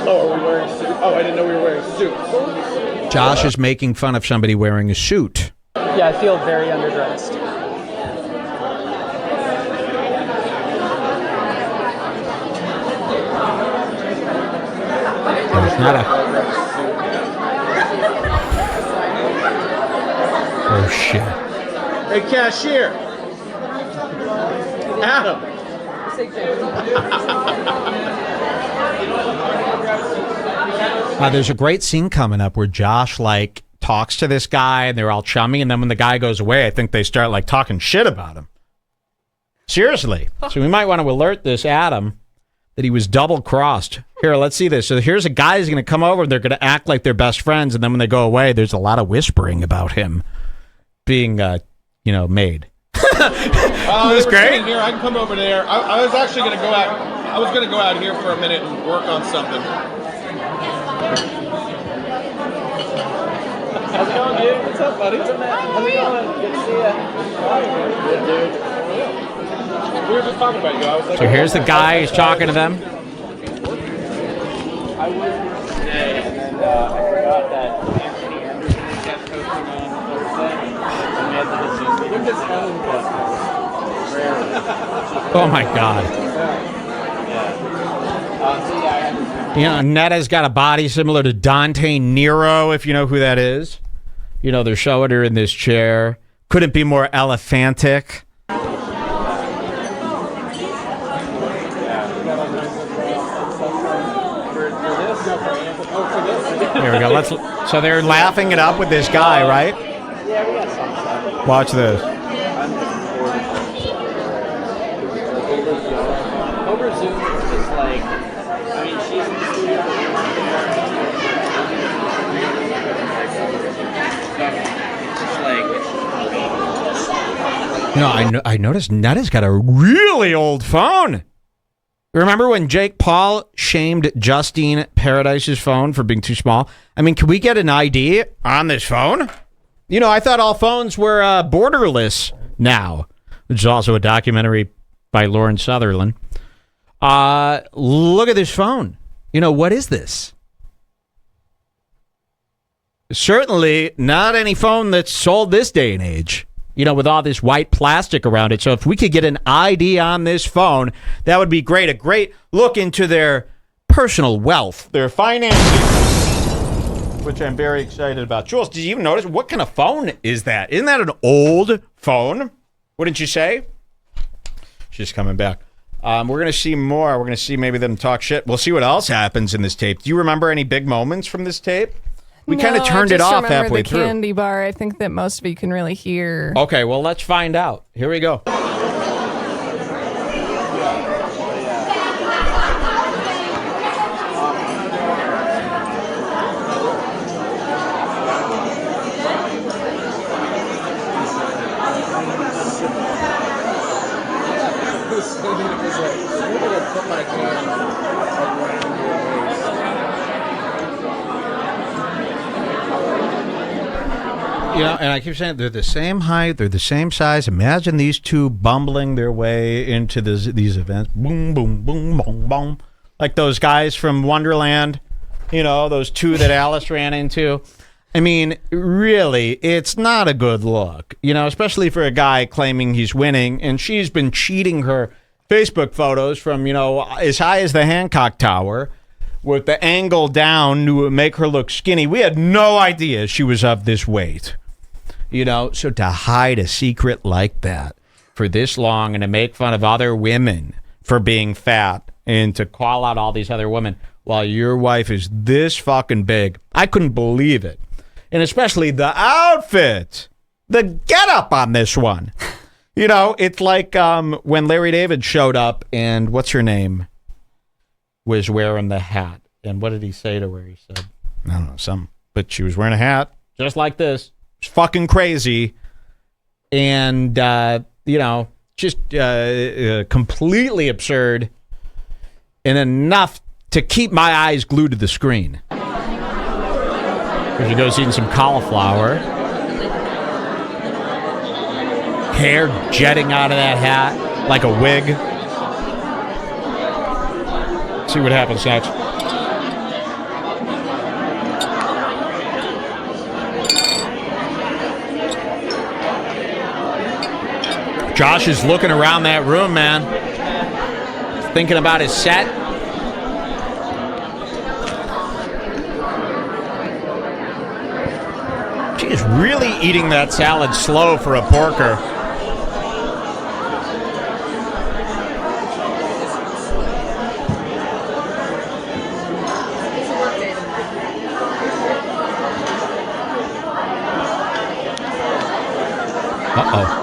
Oh, are we wearing suits? Oh, I didn't know we were wearing suits. Josh is making fun of somebody wearing a suit. Yeah, I feel very underdressed. There's not a... Oh, shit. Hey, cashier. Adam. There's a great scene coming up where Josh talks to this guy and they're all chummy, and then when the guy goes away, I think they start talking shit about him. Seriously. So we might want to alert this Adam that he was double crossed. Here, let's see this. So here's a guy who's going to come over and they're going to act like they're best friends, and then when they go away, there's a lot of whispering about him being made. That's great. Here, I can come over there. I was actually going to go out. I was going to go out here for a minute and work on something. How's it going, dude? What's up, buddy? How's it going? Good to see you. Good, dude. We were just talking about you. I was like, so here's the guy who's talking to them. I was here today, and then I forgot that Anthony Anderson kept posting on Thursday, and we had to listen. Look at phone Oh my God. Netta's got a body similar to Dante Nero, if you know who that is. They're showing her in this chair. Couldn't be more elephantic. Here we go. So they're laughing it up with this guy, right? Yeah, we got some. Watch this. Over Zoom, it's just she's in the studio. I noticed Netta's got a really old phone. Remember when Jake Paul shamed Justine Paradise's phone for being too small? I mean, can we get an ID on this phone? I thought all phones were borderless now. which is also a documentary by Lauren Sutherland. Look at this phone. What is this? Certainly not any phone that's sold this day and age, with all this white plastic around it. So if we could get an ID on this phone, that would be great. A great look into their personal wealth, their finances, which I'm very excited about. Jules, did you even notice? What kind of phone is that? Isn't that an old phone? Wouldn't you say? She's coming back. We're going to see more. We're going to see maybe them talk shit. We'll see what else happens in this tape. Do you remember any big moments from this tape? We kind of turned it off halfway through. The candy bar, I think that most of you can really hear. Okay, well, let's find out. Here we go. And I keep saying they're the same height, they're the same size. Imagine these two bumbling their way into these events. Boom, boom, boom, boom, boom. Like those guys from Wonderland, those two that Alice ran into. I mean, really, it's not a good look, especially for a guy claiming he's winning. And she's been cheating her Facebook photos from, as high as the Hancock Tower with the angle down to make her look skinny. We had no idea she was of this weight. So to hide a secret like that for this long and to make fun of other women for being fat and to call out all these other women while your wife is this fucking big, I couldn't believe it. And especially the outfit, the getup on this one. It's like when Larry David showed up and what's her name was wearing the hat. And what did he say to her? He said, I don't know, but she was wearing a hat just like this. Fucking crazy, and just completely absurd, and enough to keep my eyes glued to the screen. Here she goes eating some cauliflower, hair jetting out of that hat like a wig. See what happens next. Josh is looking around that room, man. He's thinking about his set. She is really eating that salad slow for a porker. Uh-oh.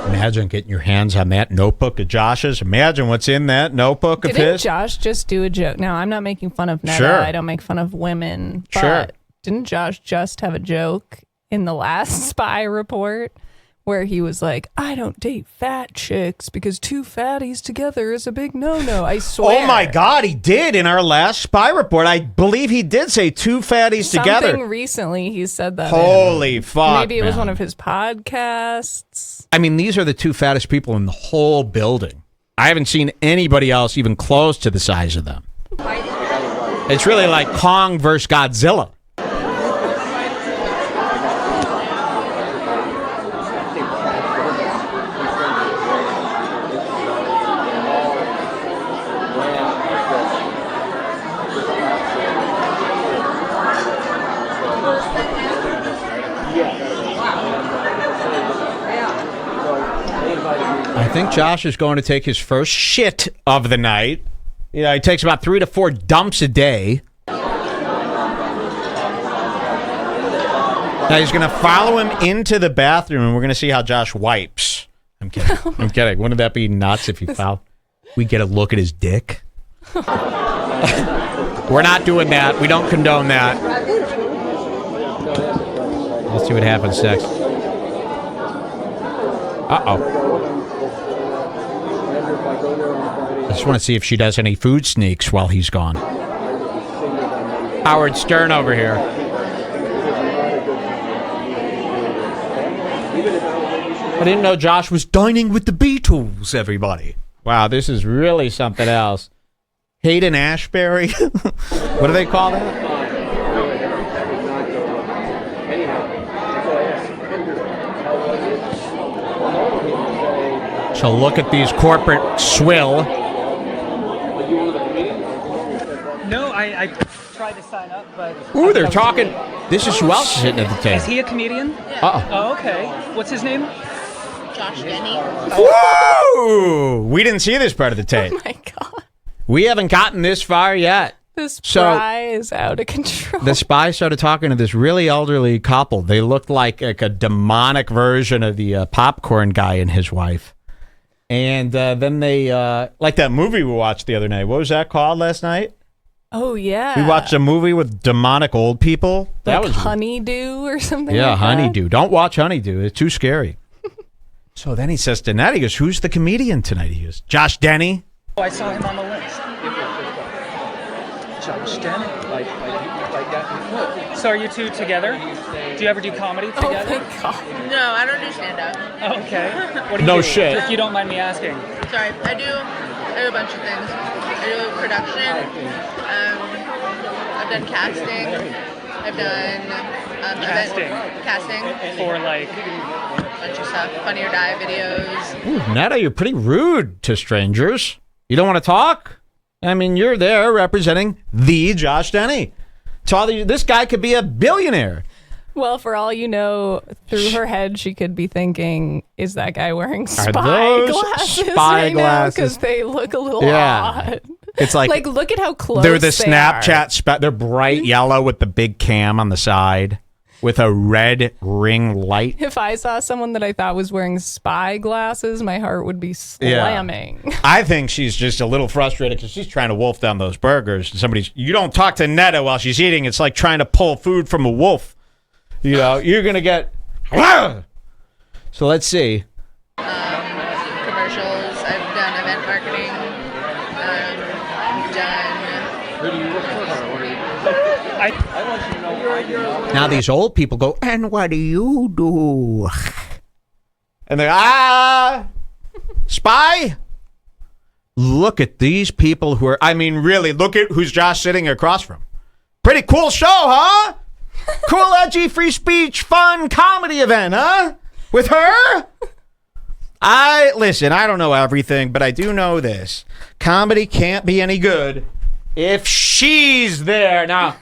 Imagine getting your hands on that notebook of Josh's. Imagine what's in that notebook of his. Didn't Josh just do a joke? Now, I'm not making fun of Netta. Sure. I don't make fun of women. But sure. Didn't Josh just have a joke in the last spy report where he was like, I don't date fat chicks because two fatties together is a big no-no. I swear. Oh, my God. He did in our last spy report. I believe he did say two fatties together. Something recently he said that. Holy fuck, Maybe it was man. one of his podcasts. I mean, these are the two fattest people in the whole building. I haven't seen anybody else even close to the size of them. It's really like Kong versus Godzilla. I think Josh is going to take his first shit of the night. He takes about 3 to 4 dumps a day. Now he's going to follow him into the bathroom, and we're going to see how Josh wipes. I'm kidding. I'm kidding. Wouldn't that be nuts if you found? We get a look at his dick. We're not doing that. We don't condone that. Let's see what happens next. Uh-oh. I just want to see if she does any food sneaks while he's gone. Howard Stern over here. I didn't know Josh was dining with the Beatles, everybody. Wow, this is really something else. Hayden Ashbury? What do they call that? So look at these corporate swill. No, I tried to sign up, but... Ooh, they're talking. This is who else is sitting at the Is table. he a comedian? Uh-oh. Oh, okay. What's his name? Josh Denny. Woo! We didn't see this part of the tape. Oh my God. We haven't gotten this far yet. This So- fry is out of control. The spy started talking to this really elderly couple. They looked like a demonic version of the popcorn guy and his wife. And then they, like that movie we watched the other night. What was that called last night? Oh, yeah. We watched a movie with demonic old people. That like was Honeydew or something yeah, like that. Honeydew. Don't watch Honeydew. It's too scary. So then he says to Ned, he goes, who's the comedian tonight? He goes, Josh Denny. Oh, I saw him on the list. Josh Denny. So are you two together? Do you ever do comedy Oh, together? my God. No, I don't do stand-up. Oh, okay. What do you No do? shit. If you don't mind me asking. Sorry, I do a bunch of things. I do production. I've done casting. I've done casting For like... a bunch of stuff. Funny or Die videos. Ooh, Netta, you're pretty rude to strangers. You don't want to talk? I mean, you're there representing the Josh Denny. This guy could be a billionaire. Well, for all you know, through her head, she could be thinking, is that guy wearing spy those glasses spy right glasses? Because they look a little Yeah. odd. It's like, Look at how close they're the they Snapchat they're bright yellow with the big cam on the side with a red ring light. If I saw someone that I thought was wearing spy glasses, my heart would be slamming. I think she's just a little frustrated because she's trying to wolf down those burgers. You don't talk to Netta while she's eating. It's like trying to pull food from a wolf. You know, you're going to get... So let's see. Commercials. I've done event marketing. I've done... Who do you work for? Now these old people go, and what do you do? And they're, spy? Look at these people who are, I mean, really, look at who's Josh sitting across from. Pretty cool show, huh? Cool, edgy, free speech, fun comedy event, huh? With her? Listen, I don't know everything, but I do know this. Comedy can't be any good if she's there. Now,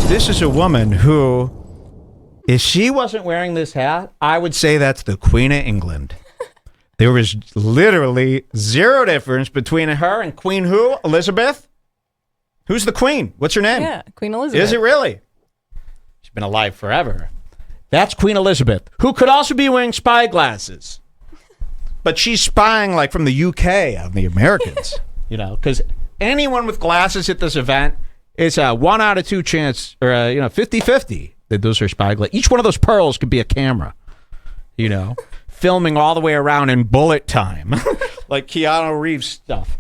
this is a woman who, if she wasn't wearing this hat, I would say that's the Queen of England. There was literally zero difference between her and Queen who? Elizabeth? Who's the Queen? What's her name? Yeah, Queen Elizabeth. Is it really? She's been alive forever. That's Queen Elizabeth, who could also be wearing spy glasses. But she's spying like from the UK on the Americans, you know, because anyone with glasses at this event, it's a 1 out of 2 chance, or 50-50 that those are spy glasses. Each one of those pearls could be a camera, you know, filming all the way around in bullet time, like Keanu Reeves stuff.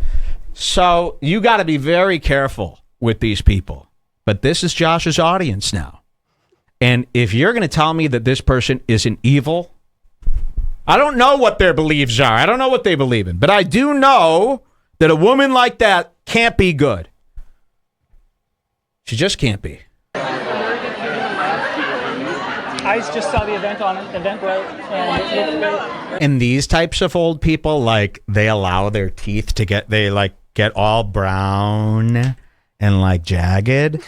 So you got to be very careful with these people. But this is Josh's audience now. And if you're going to tell me that this person isn't evil, I don't know what their beliefs are. I don't know what they believe in. But I do know that a woman like that can't be good. She just can't be. I just saw the event on Eventbrite, and it looked great. And these types of old people, like, they allow their teeth to get all brown and like jagged,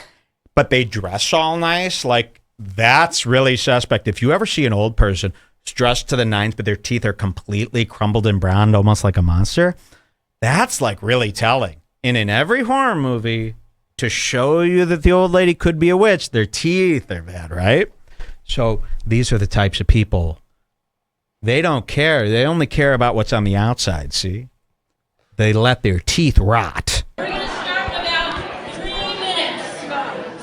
but they dress all nice. Like, that's really suspect. If you ever see an old person who's dressed to the nines, but their teeth are completely crumbled and browned, almost like a monster, that's like really telling. And in every horror movie, to show you that the old lady could be a witch, their teeth are bad, right? So these are the types of people. They don't care. They only care about what's on the outside, see? They let their teeth rot. We're going to start about 3 minutes.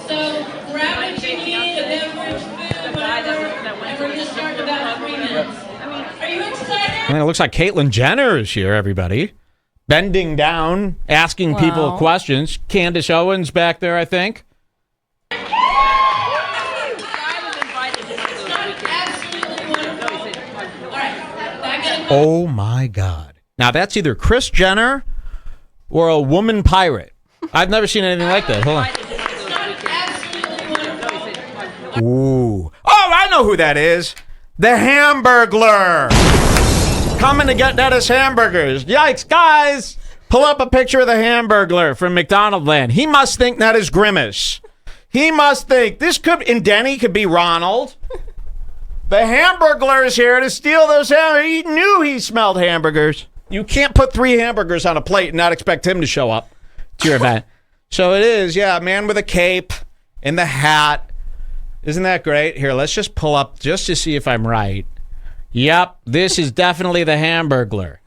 So grab what you need, a beverage, food, whatever, and we're going to start in about 3 minutes. Are you excited? And it looks like Caitlyn Jenner is here, everybody. Bending down, asking people Wow. questions. Candace Owens back there, I think. Absolutely wonderful. Oh my God. Now that's either Kris Jenner or a woman pirate. I've never seen anything like that. Hold on. Ooh. Oh, I know who that is. The Hamburglar. Coming to get Dennis hamburgers. Yikes, guys. Pull up a picture of the Hamburglar from McDonald Land. He must think that is Grimace. He must think this could, and Denny could be Ronald. The Hamburglar is here to steal those hamburgers. He knew he smelled hamburgers. You can't put 3 hamburgers on a plate and not expect him to show up to your event. So it is, yeah, a man with a cape and the hat. Isn't that great? Here, let's just pull up just to see if I'm right. Yep, this is definitely the Hamburglar.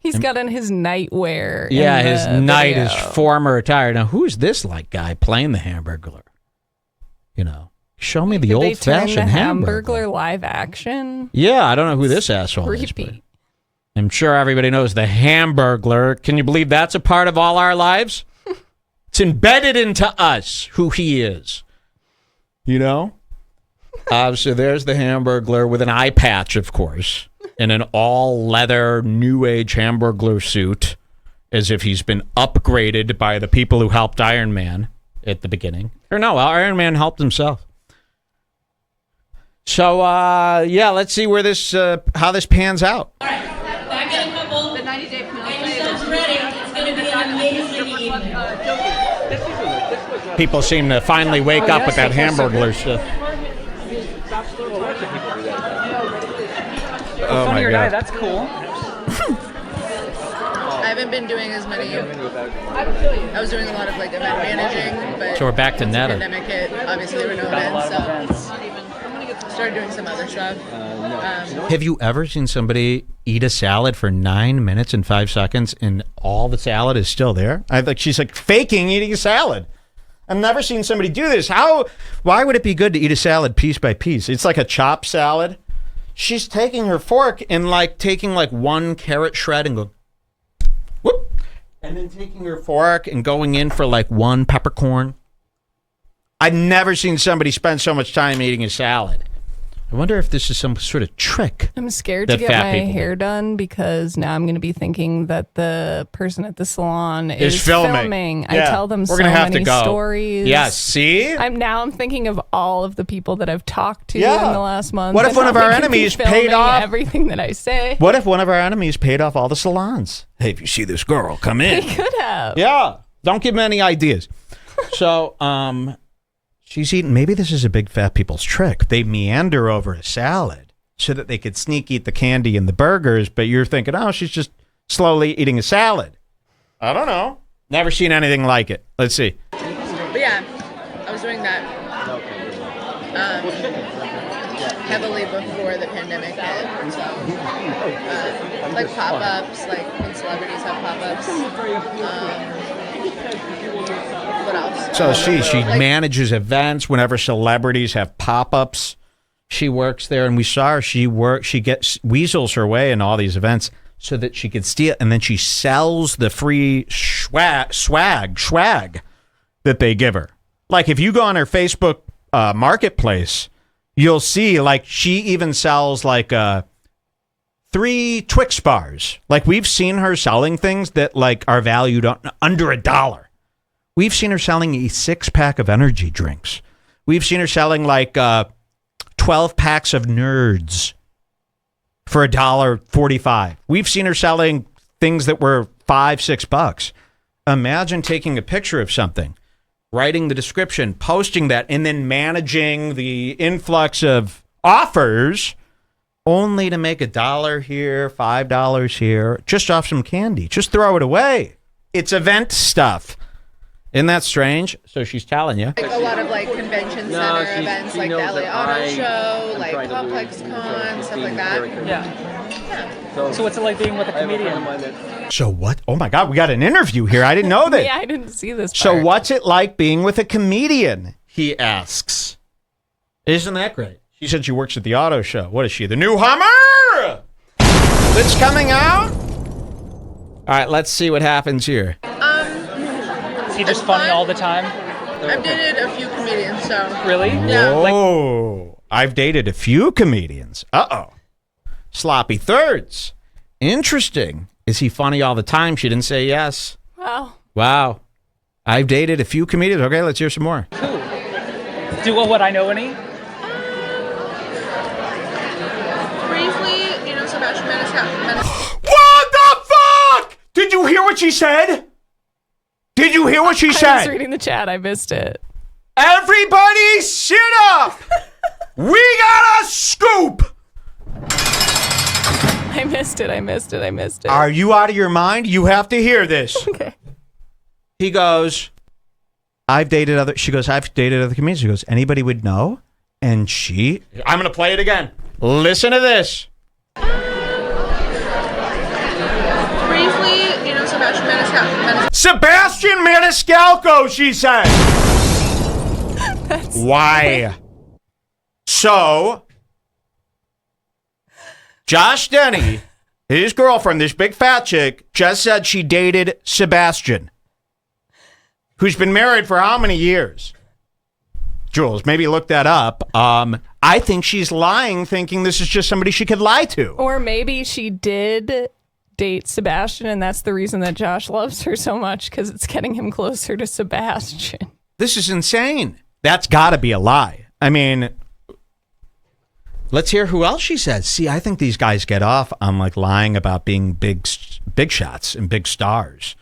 He's got on his nightwear. Yeah, his night video. is former attire. Now, who's this like guy playing the Hamburglar? You know, show me the Did they old-fashioned turn the Hamburglar. Hamburglar live action? Yeah, I don't know who this asshole is. But Creepy. I'm sure everybody knows the Hamburglar. Can you believe that's a part of all our lives? It's embedded into us who he is. You know? So there's the Hamburglar with an eye patch, of course, in an all-leather, new-age Hamburglar suit, as if he's been upgraded by the people who helped Iron Man at the beginning. Or no, Iron Man helped himself. So, yeah, let's see where this, how this pans out. All right, back in a couple. The 90-day penalty. Get yourselves ready. It's going to be an amazing evening. People seem to finally wake up with that Hamburglar stuff. Oh Funny my or die, God. that's cool. I haven't been doing as many. I was doing a lot of like event managing, but So we're back to once the Netta. pandemic hit, obviously there were no events, so started doing some other stuff. Have you ever seen somebody eat a salad for 9 minutes and 5 seconds and all the salad is still there? She's like faking eating a salad. I've never seen somebody do this. Why would it be good to eat a salad piece by piece? It's like a chopped salad. She's taking her fork and like taking like one carrot shred and go, whoop. And then taking her fork and going in for like one peppercorn. I've never seen somebody spend so much time eating a salad. I wonder if this is some sort of trick. I'm scared to that get fat my people do. hair done because now I'm going to be thinking that the person at the salon Is is filming. I Yeah. tell them We're so gonna have many to go. stories. Yeah, see? I'm thinking of all of the people that I've talked to Yeah. in the last month. What if and one how of our they could be enemies paid filming off- everything that I say? What if one of our enemies paid off all the salons? Hey, if you see this girl, come in. They could have. Yeah. Don't give them any ideas. So, she's eating. Maybe this is a big fat people's trick. They meander over a salad so that they could sneak eat the candy and the burgers, but you're thinking, oh, she's just slowly eating a salad. I don't know. Never seen anything like it. Let's see. But yeah, I was doing that heavily before the pandemic hit. So, like pop-ups, like when celebrities have pop-ups. What else? So she Like- manages events whenever celebrities have pop-ups. She works there, and we saw her. She weasels her way in all these events so that she could steal, and then she sells the free swag that they give her. Like if you go on her Facebook marketplace, you'll see like she even sells like 3 Twix bars. Like we've seen her selling things that like are valued under $1. We've seen her selling a 6-pack of energy drinks. We've seen her selling like 12 packs of Nerds for $1.45. We've seen her selling things that were $5-6. Imagine taking a picture of something, writing the description, posting that, and then managing the influx of offers only to make $1 here, $5 here, just off some candy. Just throw it away. It's event stuff. Isn't that strange? So she's telling you. Like a lot of like convention center events, like the LA Auto Show, like Complex Con, stuff like that. Yeah. So what's it like being with a comedian? So what? Oh my God, we got an interview here. I didn't know that. Yeah, I didn't see this So part. what's it like being with a comedian? He asks. Isn't that great? She said she works at the auto show. What is she? The new Hummer that's coming out? All right, let's see what happens here. Is he just funny all the time? I've dated a few comedians, so Really? yeah. Whoa. I've dated a few comedians. Uh-oh. sloppy thirds. Interesting. Is he funny all the time? She didn't say yes. Wow. Wow. I've dated a few comedians. Okay, let's hear some more. Do what I know any? Briefly, Sebastian Maniscalco. What the fuck? Did you hear what she said? Did you hear what she I was said? reading the chat. I missed it. Everybody sit up! We got a scoop! I missed it. Are you out of your mind? You have to hear this. Okay. He goes, I've dated other comedians. She goes, anybody would know? And I'm going to play it again. Listen to this. Briefly, Sebastian Maniscalco. Sebastian Maniscalco, she said. Why? So, Josh Denny, his girlfriend, this big fat chick, just said she dated Sebastian, who's been married for how many years? Jules, maybe look that up. I think she's lying, thinking this is just somebody she could lie to. Or maybe she did date Sebastian, and that's the reason that Josh loves her so much, because it's getting him closer to Sebastian. This is insane. That's got to be a lie. I mean, let's hear who else she says. See, I think these guys get off on like lying about being big shots and big stars.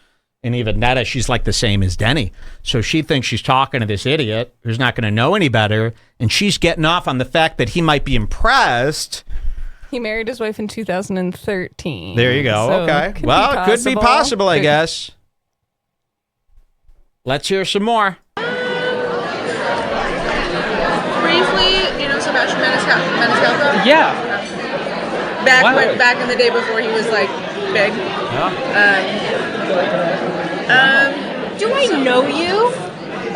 And even Netta, she's like the same as Denny. So she thinks she's talking to this idiot who's not going to know any better. And she's getting off on the fact that he might be impressed. He married his wife in 2013. There you go. So Okay. Well, it could be possible, I guess. Let's hear some more. Briefly, Sebastian Maniscalco. Yeah. Back in the day before he was like big. Do I know you?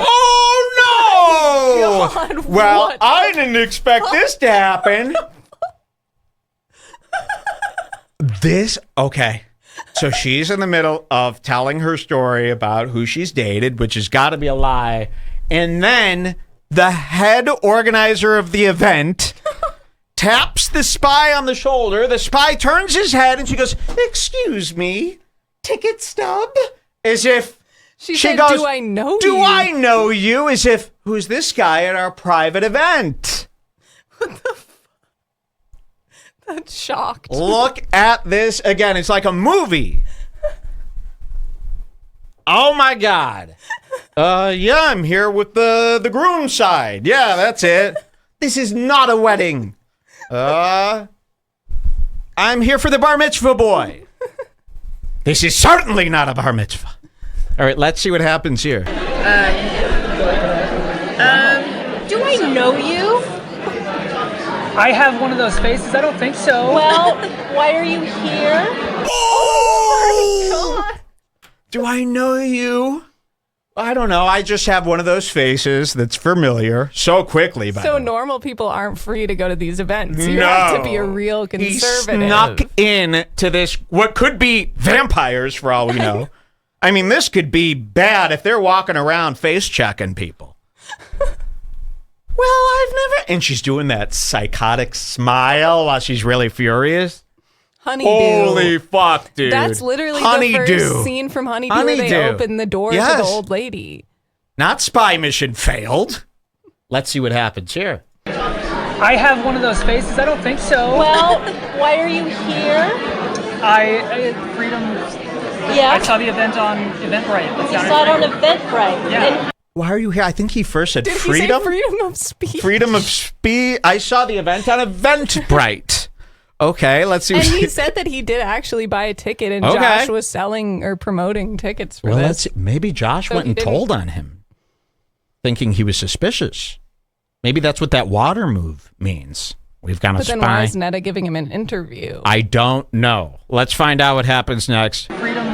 Oh, no! God, well, what? I didn't expect this to happen. Okay. So she's in the middle of telling her story about who she's dated, which has got to be a lie. And then the head organizer of the event taps the spy on the shoulder. The spy turns his head and she goes, "Excuse me, ticket stub?" As if she said, goes, "Do I know you? Do I know you?" As if, who's this guy at our private event? What the That's shocked. Look at this again. It's like a movie. Oh my God. Yeah, I'm here with the groom side. Yeah, that's it. This is not a wedding. I'm here for the bar mitzvah boy. This is certainly not a bar mitzvah. All right, let's see what happens here. Do I know you? I have one of those faces. I don't think so. Well, why are you here? Oh my God. Do I know you? I don't know. I just have one of those faces that's familiar so quickly. So normal people aren't free to go to these events. You have to be a real conservative. He snuck in to this, what could be vampires for all we know. I mean, this could be bad if they're walking around face checking people. Well, I've never... And she's doing that psychotic smile while she's really furious. Honeydew. Holy fuck, dude. That's literally Honeydew. the first scene from Honeydew where they open the door to the old lady. Not spy mission failed. Let's see what happens here. I have one of those faces. I don't think so. Well, why are you here? Freedom. Yeah. I saw the event on Eventbrite. You saw it on Eventbrite. Yeah. And Why are you here? I think he first said Did freedom. he say freedom of speech? Freedom of speech. I saw the event on Eventbrite. Okay, let's see. And he said that he did actually buy a ticket, and Josh was selling or promoting tickets for this. Let's see. Maybe Josh So went he and didn't- told on him, thinking he was suspicious. Maybe that's what that water move means. We've got a But spy. then why is Netta giving him an interview? I don't know. Let's find out what happens next. Freedom.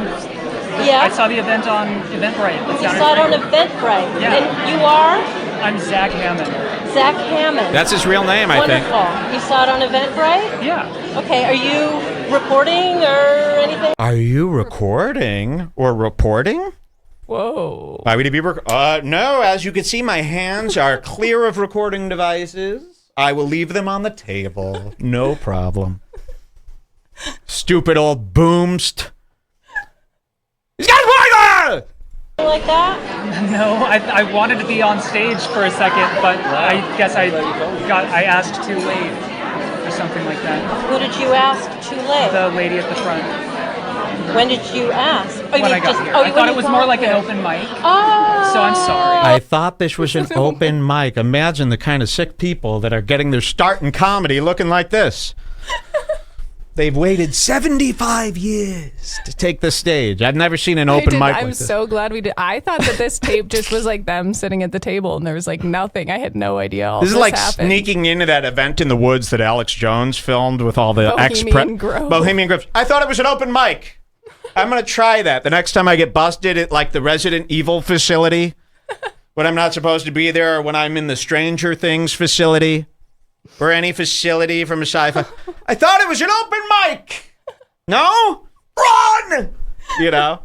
yeah. I saw the event on Eventbrite. You saw it on Eventbrite. Yeah. And you are? I'm Zach Hammond. Zach Hammond. That's his real name, I think. Wonderful. You saw it on Eventbrite? Yeah. Okay, are you reporting or anything? Are you recording or reporting? Whoa. Why would he be no, as you can see, my hands are clear of recording devices. I will leave them on the table. No problem. Stupid old boomst. He's got a pointer! Like that? No, I wanted to be on stage for a second, but I guess I asked too late or something like that. Who did you ask too late? The lady at the front. When did you ask? When I got here. I thought it was more like an open mic. Oh. So I'm sorry. I thought this was an open mic. Imagine the kind of sick people that are getting their start in comedy looking like this. They've waited 75 years to take the stage. I've never seen an open mic like I'm this. so glad we did. I thought that this tape just was like them sitting at the table and there was like nothing. I had no idea all This is like happened. sneaking into that event in the woods that Alex Jones filmed with all the Bohemian Grove. Bohemian Grove. I thought it was an open mic. I'm going to try that the next time I get busted at like the Resident Evil facility when I'm not supposed to be there, or when I'm in the Stranger Things facility or any facility from a sci-fi. I thought it was an open mic. No? Run! You know?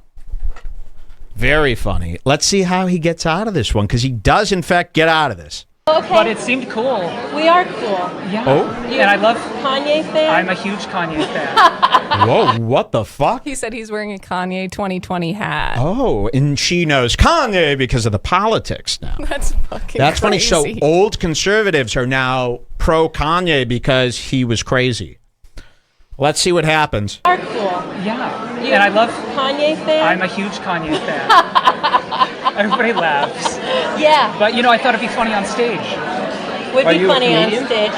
Very funny. Let's see how he gets out of this one, because he does, in fact, get out of this. Okay. But it seemed cool. We are cool. Yeah. Oh? And I love Kanye fan? I'm a huge Kanye fan. Whoa, what the fuck? He said he's wearing a Kanye 2020 hat. Oh, and she knows Kanye because of the politics now. That's fucking That's funny. crazy. So old conservatives are now pro Kanye because he was crazy. Let's see what happens. We are cool. Yeah. And I love Kanye fan? I'm a huge Kanye fan. Everybody laughs. Yeah. But you know, I thought it'd be funny on stage. Would Are be you a funny on comedian? stage.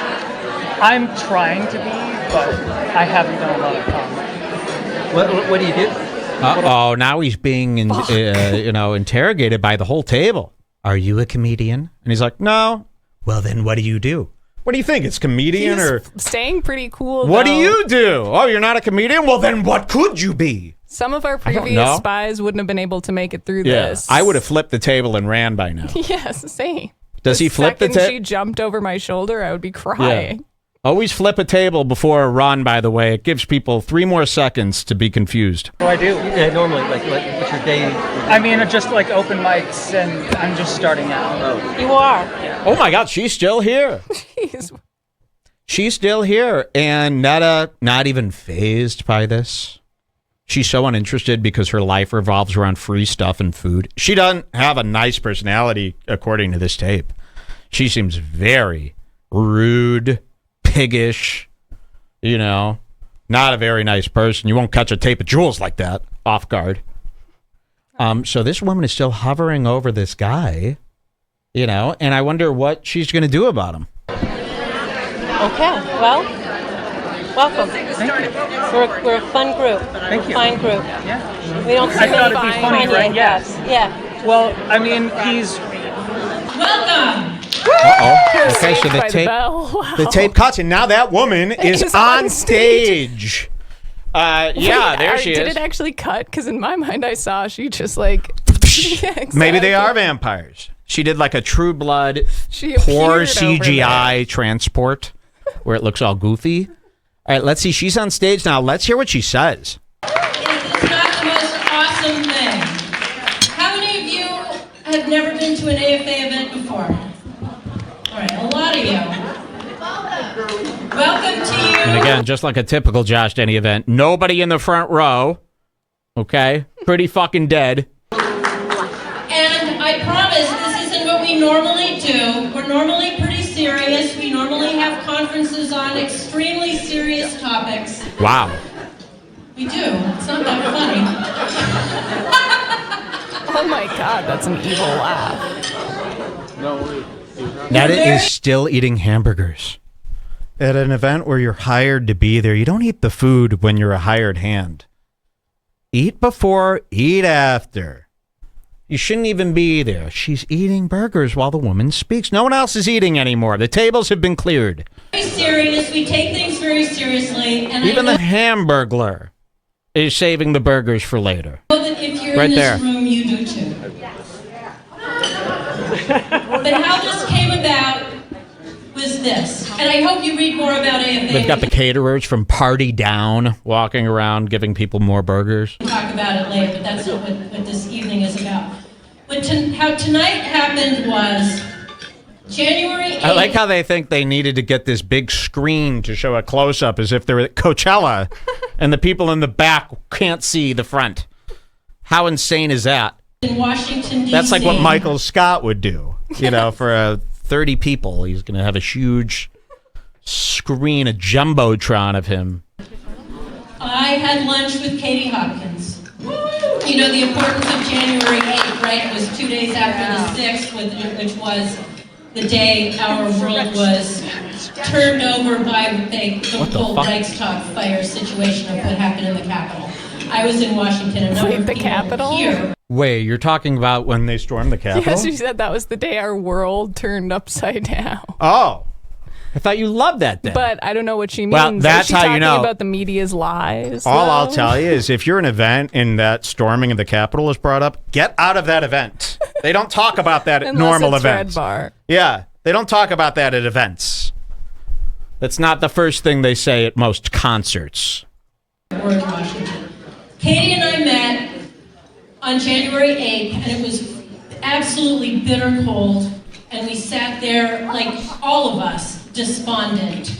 I'm trying to be, but I haven't done a lot of comedy. What do you do? Uh-oh, now he's being interrogated by the whole table. Are you a comedian? And he's like, no. Well, then what do you do? What do you think? It's comedian He's or staying pretty cool. what do though. you do? Oh, you're not a comedian? Well, then what could you be? Some of our don't know. previous spies wouldn't have been able to make it through this. I would have flipped the table and ran by now. Yes, same. Does he flip the second table? she jumped over my shoulder, I would be crying. Always flip a table before a run, by the way. It gives people 3 more seconds to be confused. What do I do? Yeah, normally, what's your day? I mean, just like open mics, and I'm just starting out. You are. Oh my God, she's still here. Jeez. She's still here, and not even phased by this. She's so uninterested because her life revolves around free stuff and food. She doesn't have a nice personality, according to this tape. She seems very rude, piggish, not a very nice person. You won't catch a tape of Jules like that, off guard. So this woman is still hovering over this guy, and I wonder what she's going to do about him. Okay. Well, welcome. We're a fun group. Thank We're you. a fine group. Yeah. We don't see I thought many it'd be funny, Kanye right? guys. Yes. Yeah. Well, I mean, he's Welcome. Uh-oh. Okay, so Saved by the tape, bell. Wow. the tape cuts, and now that woman is Is on on stage. Yeah, Wait, there she Did is. it actually cut? Because in my mind, I saw she just like. Yeah, Maybe they exactly. are vampires. She did like a True Blood She poor appeared over CGI transport where it looks all goofy. All right, let's see. She's on stage now. Let's hear what she says. It's not the most awesome thing. How many of you have never been to an AFA event before? All right, a lot of you. Welcome to you. And again, just like a typical Josh Denny event, nobody in the front row. Okay? Pretty fucking dead. And I promise this isn't what we normally do. We're normally pretty serious. We normally have conferences on extremely serious topics. Wow. We do. It's not that funny. Oh my God, that's an evil laugh. That is still eating hamburgers. At an event where you're hired to be there, you don't eat the food when you're a hired hand. Eat before, eat after. You shouldn't even be there. She's eating burgers while the woman speaks. No one else is eating anymore. The tables have been cleared. Very serious. We take things very seriously. And Even I the Hamburglar is saving the burgers for later. know that if you're Right in this there. room, you do too. But how this came about was this. And I hope you read more about AFA. They've got the caterers from Party Down walking around giving people more burgers. We'll talk about it later, but that's not what this evening is about. How tonight happened was January 8th. I like how they think they needed to get this big screen to show a close-up as if they're at Coachella and the people in the back can't see the front. How insane is that? In Washington, D.C. That's like what Michael Scott would do. You know, for 30 people, he's going to have a huge screen, a jumbotron of him. I had lunch with Katie Hopkins. You know the importance of January 8th, right? It was 2 days after the 6th, which was the day our world was turned over by the whole Reichstag fire situation of what happened in the Capitol. I was in Washington. A number of the people Capitol? here. Wait, you're talking about when they stormed the Capitol? Yes, she said that was the day our world turned upside down. Oh. I thought you loved that day. But I don't know what she means. Well, that's Is she how you talking know. about the media's lies. All though? I'll tell you is if you're an event and that storming of the Capitol is brought up, get out of that event. They don't talk about that at Unless normal it's events. Redbar. Yeah, they don't talk about that at events. That's not the first thing they say at most concerts. We're in Washington. Katie and I met on January 8th, and it was absolutely bitter cold, and we sat there, like all of us, despondent.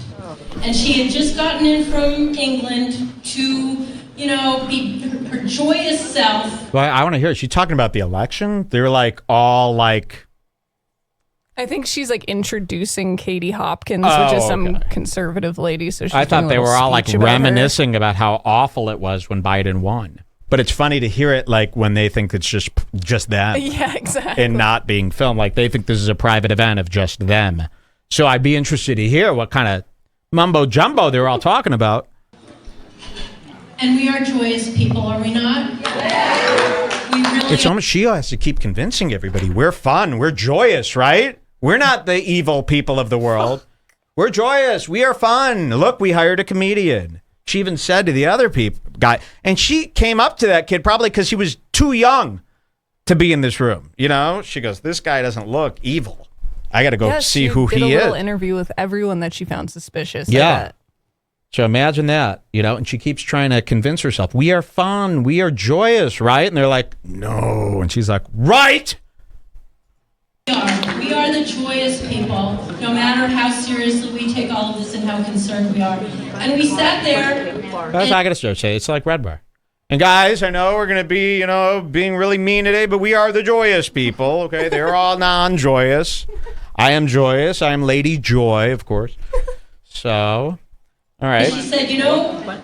And she had just gotten in from England to, you know, be her joyous self. Well, I want to hear it. She's talking about the election. They're like all like... I think she's like introducing Katie Hopkins, which is some conservative lady. So she's I thought doing a they little were all like speech about her. reminiscing about how awful it was when Biden won. But it's funny to hear it like when they think it's just them. Yeah, exactly. And not being filmed. Like they think this is a private event of just them. So I'd be interested to hear what kind of mumbo jumbo they're all talking about. And we are joyous people, are we not? We really It's almost she has to keep convincing everybody we're fun, we're joyous, right? We're not the evil people of the world. We're joyous. We are fun. Look, we hired a comedian. She even said to the other guy, and she came up to that kid probably because he was too young to be in this room. You know, she goes, "This guy doesn't look evil. I got to go see who he is." She did a little is." interview with everyone that she found suspicious. Yeah. So imagine that, you know, and she keeps trying to convince herself, we are fun, we are joyous, right? And they're like, no. And she's like, right. We are the joyous people, no matter how seriously we take all of this and how concerned we are. And we sat there. That's I got to say, it's like Redbar. And guys, I know we're going to be, you know, being really mean today, but we are the joyous people, okay? They're all non-joyous. I am joyous. I am Lady Joy, of course. So, all right. She said, you know,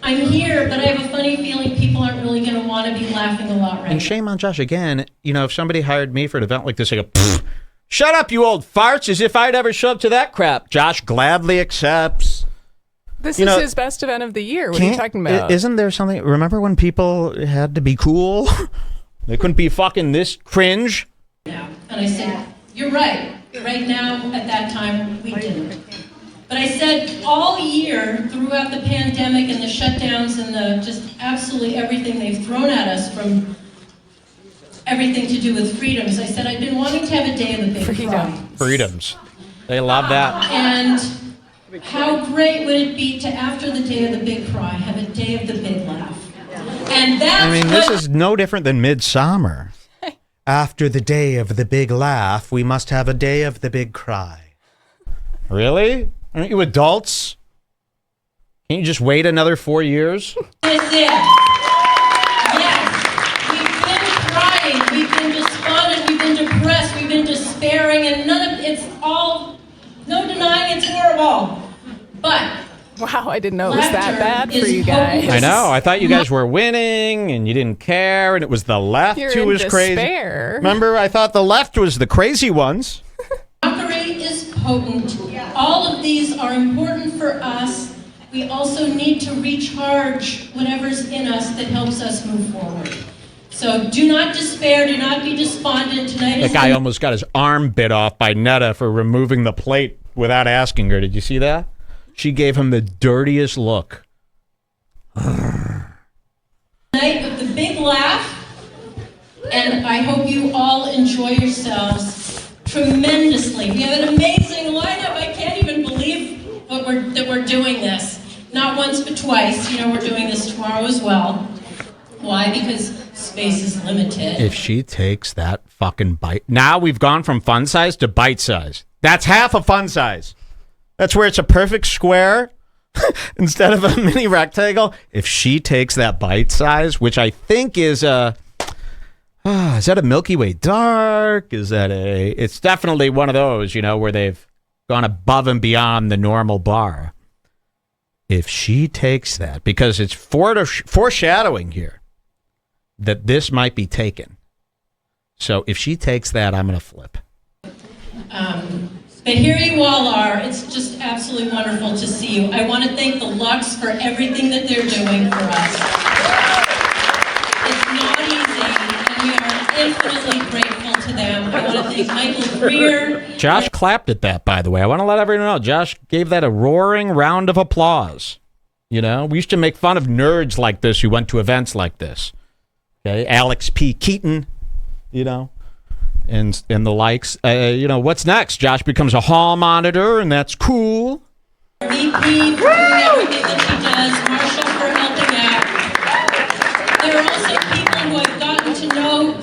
I'm here, but I have a funny feeling people aren't really going to want to be laughing a lot right And shame on Josh again. You know, if somebody hired me for an event like this, I go, "Pfft, shut up, you old farts," as if I'd ever show up to that crap. Josh gladly accepts. This is his best event of the year. What are you talking about? Isn't there something? Remember when people had to be cool? They couldn't be fucking this cringe. now. And I said, you're right. Right now, at that time, we didn't. But I said all year, throughout the pandemic and the shutdowns and the just absolutely everything they've thrown at us, from everything to do with freedoms, I said I've been wanting to have a day of the big cry. Freedoms. They love that. And how great would it be to, after the day of the big cry, have a day of the big laugh? And that's I mean, this is no different than Midsummer. After the day of the big laugh, we must have a day of the big cry. Really? Aren't you adults? Can't you just wait another 4 years? This is. Yes. We've been crying, we've been despondent, we've been depressed, we've been despairing, and none of it's all, no denying it's horrible. But wow, I didn't know it was that bad for is you guys. I know. I thought you guys were winning and you didn't care, and it was the left You're who in was crazy. despair. Remember, I thought the left was the crazy ones. mockery is potent. All of these are important for us. We also need to recharge whatever's in us that helps us move forward. So do not despair, do not be despondent. Tonight That is guy the almost got his arm bit off by Netta for removing the plate without asking her. Did you see that? She gave him the dirtiest look. night of the big laugh, and I hope you all enjoy yourselves tremendously. We have an amazing lineup. I can't even believe that we're doing this. Not once, but twice. You know, we're doing this tomorrow as well. Why? Because space is limited. If she takes that fucking bite. Now we've gone from fun size to bite size. That's half a fun size. That's where it's a perfect square instead of a mini rectangle, if she takes that bite size, which I think is is that a Milky Way Dark? It's definitely one of those, where they've gone above and beyond the normal bar. If she takes that, because it's foreshadowing here that this might be taken. So if she takes that, I'm going to flip. But here you all are. It's just absolutely wonderful to see you. I want to thank the Lux for everything that they're doing for us. It's not easy, and we are infinitely grateful to them. I want to thank Michael Greer. Josh clapped at that, by the way. I want to let everyone know. Josh gave that a roaring round of applause. We used to make fun of nerds like this who went to events like this. Okay, Alex P. Keaton, and the likes. What's next? Josh becomes a hall monitor, and that's cool. VP for doing everything that he does, Marshall for helping out. There are also people who I've gotten to know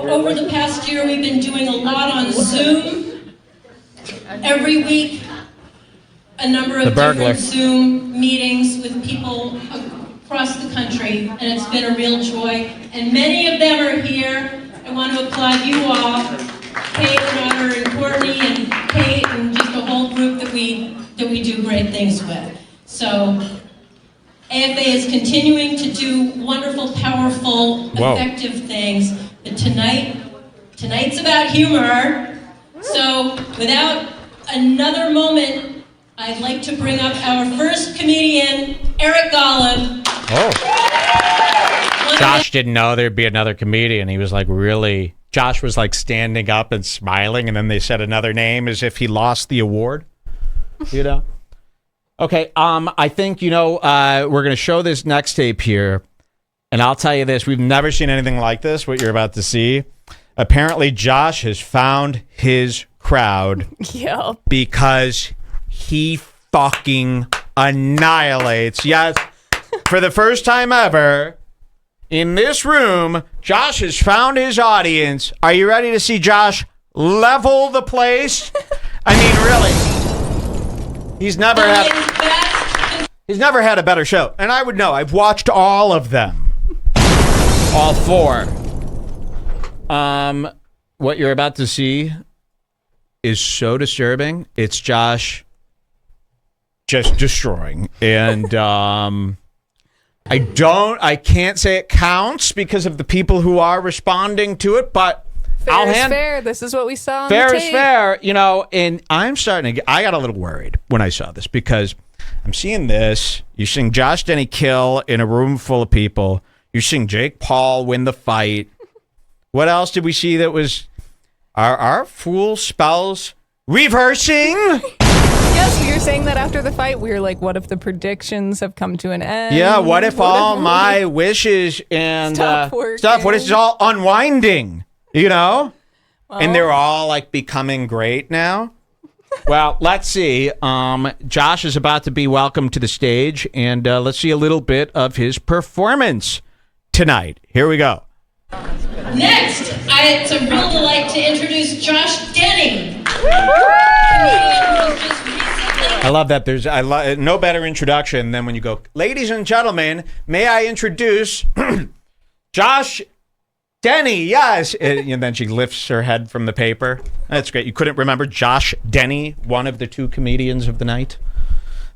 over the past year. We've been doing a lot on Zoom every week. A number of different Zoom meetings with people across the country, and it's been a real joy. And many of them are here. I want to applaud you all, Kate and Honor and Courtney and Kate and just a whole group that we do great things with. So AFA is continuing to do wonderful, powerful, effective things. But tonight's about humor. So without another moment, I'd like to bring up our first comedian, Eric Gollum. Josh didn't know there'd be another comedian. He was Josh was standing up and smiling, and then they said another name as if he lost the award. Okay, I think, we're going to show this next tape here, and I'll tell you this. We've never seen anything like this, what you're about to see. Apparently, Josh has found his crowd. Yeah. Because he fucking annihilates. Yes, for the first time ever, in this room, Josh has found his audience. Are you ready to see Josh level the place? I mean, really. He's never had a better show. And I would know. I've watched all of them. All four. What you're about to see is so disturbing. It's Josh just destroying. And I can't say it counts because of the people who are responding to it, but fair is fair. This is what we saw on fair the is tape. fair, and I'm starting to I got a little worried when I saw this because I'm seeing this. You're seeing Josh Denny kill in a room full of people. You're seeing Jake Paul win the fight. What else did we see that was our fool spells reversing? Yes, we were saying that after the fight. We were like, what if the predictions have come to an end? Yeah, what if all my wishes and stuff, what if it's all unwinding, Well, and they're all becoming great now? Well, let's see. Josh is about to be welcomed to the stage, and let's see a little bit of his performance tonight. Here we go. Next, it's a real delight to introduce Josh Denny. I love that. There's no better introduction than when you go, ladies and gentlemen, may I introduce Josh Denny? Yes. And then she lifts her head from the paper. That's great. You couldn't remember Josh Denny, one of the two comedians of the night?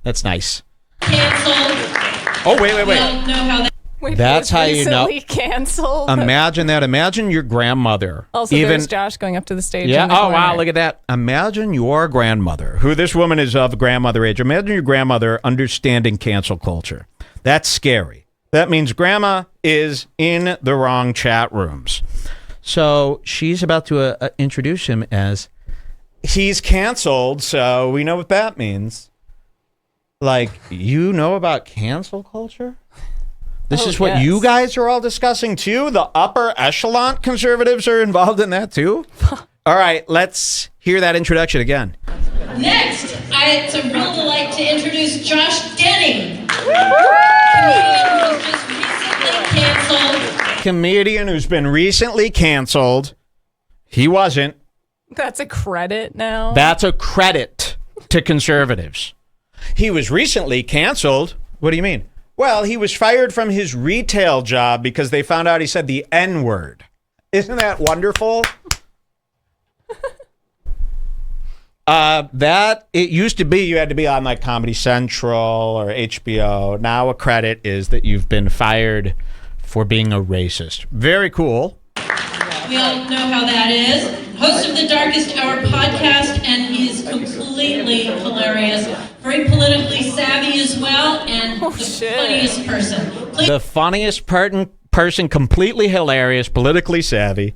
That's nice. Canceled. Oh, wait. We don't know how that. Wait, that's how you know. Canceled. Imagine that. Imagine your grandmother. Also, there's Josh going up to the stage. Yeah. In the Oh, corner. wow. Look at that. Imagine your grandmother, who this woman is of grandmother age. Imagine your grandmother understanding cancel culture. That's scary. That means grandma is in the wrong chat rooms. So she's about to introduce him as he's canceled. So we know what that means. You know about cancel culture? This is what you guys are all discussing, too? The upper echelon conservatives are involved in that, too? All right, let's hear that introduction again. Next, it's a real delight to introduce Josh Denny. Comedian who's been recently canceled. He wasn't. That's a credit now. That's a credit to conservatives. He was recently canceled. What do you mean? Well, he was fired from his retail job because they found out he said the N-word. Isn't that wonderful? That it used to be you had to be on like Comedy Central or HBO. Now a credit is that you've been fired for being a racist. Very cool. We all know how that is. Host of the Darkest Hour podcast, and he's completely hilarious. Very politically savvy as well, and the funniest person. The funniest person, completely hilarious, politically savvy.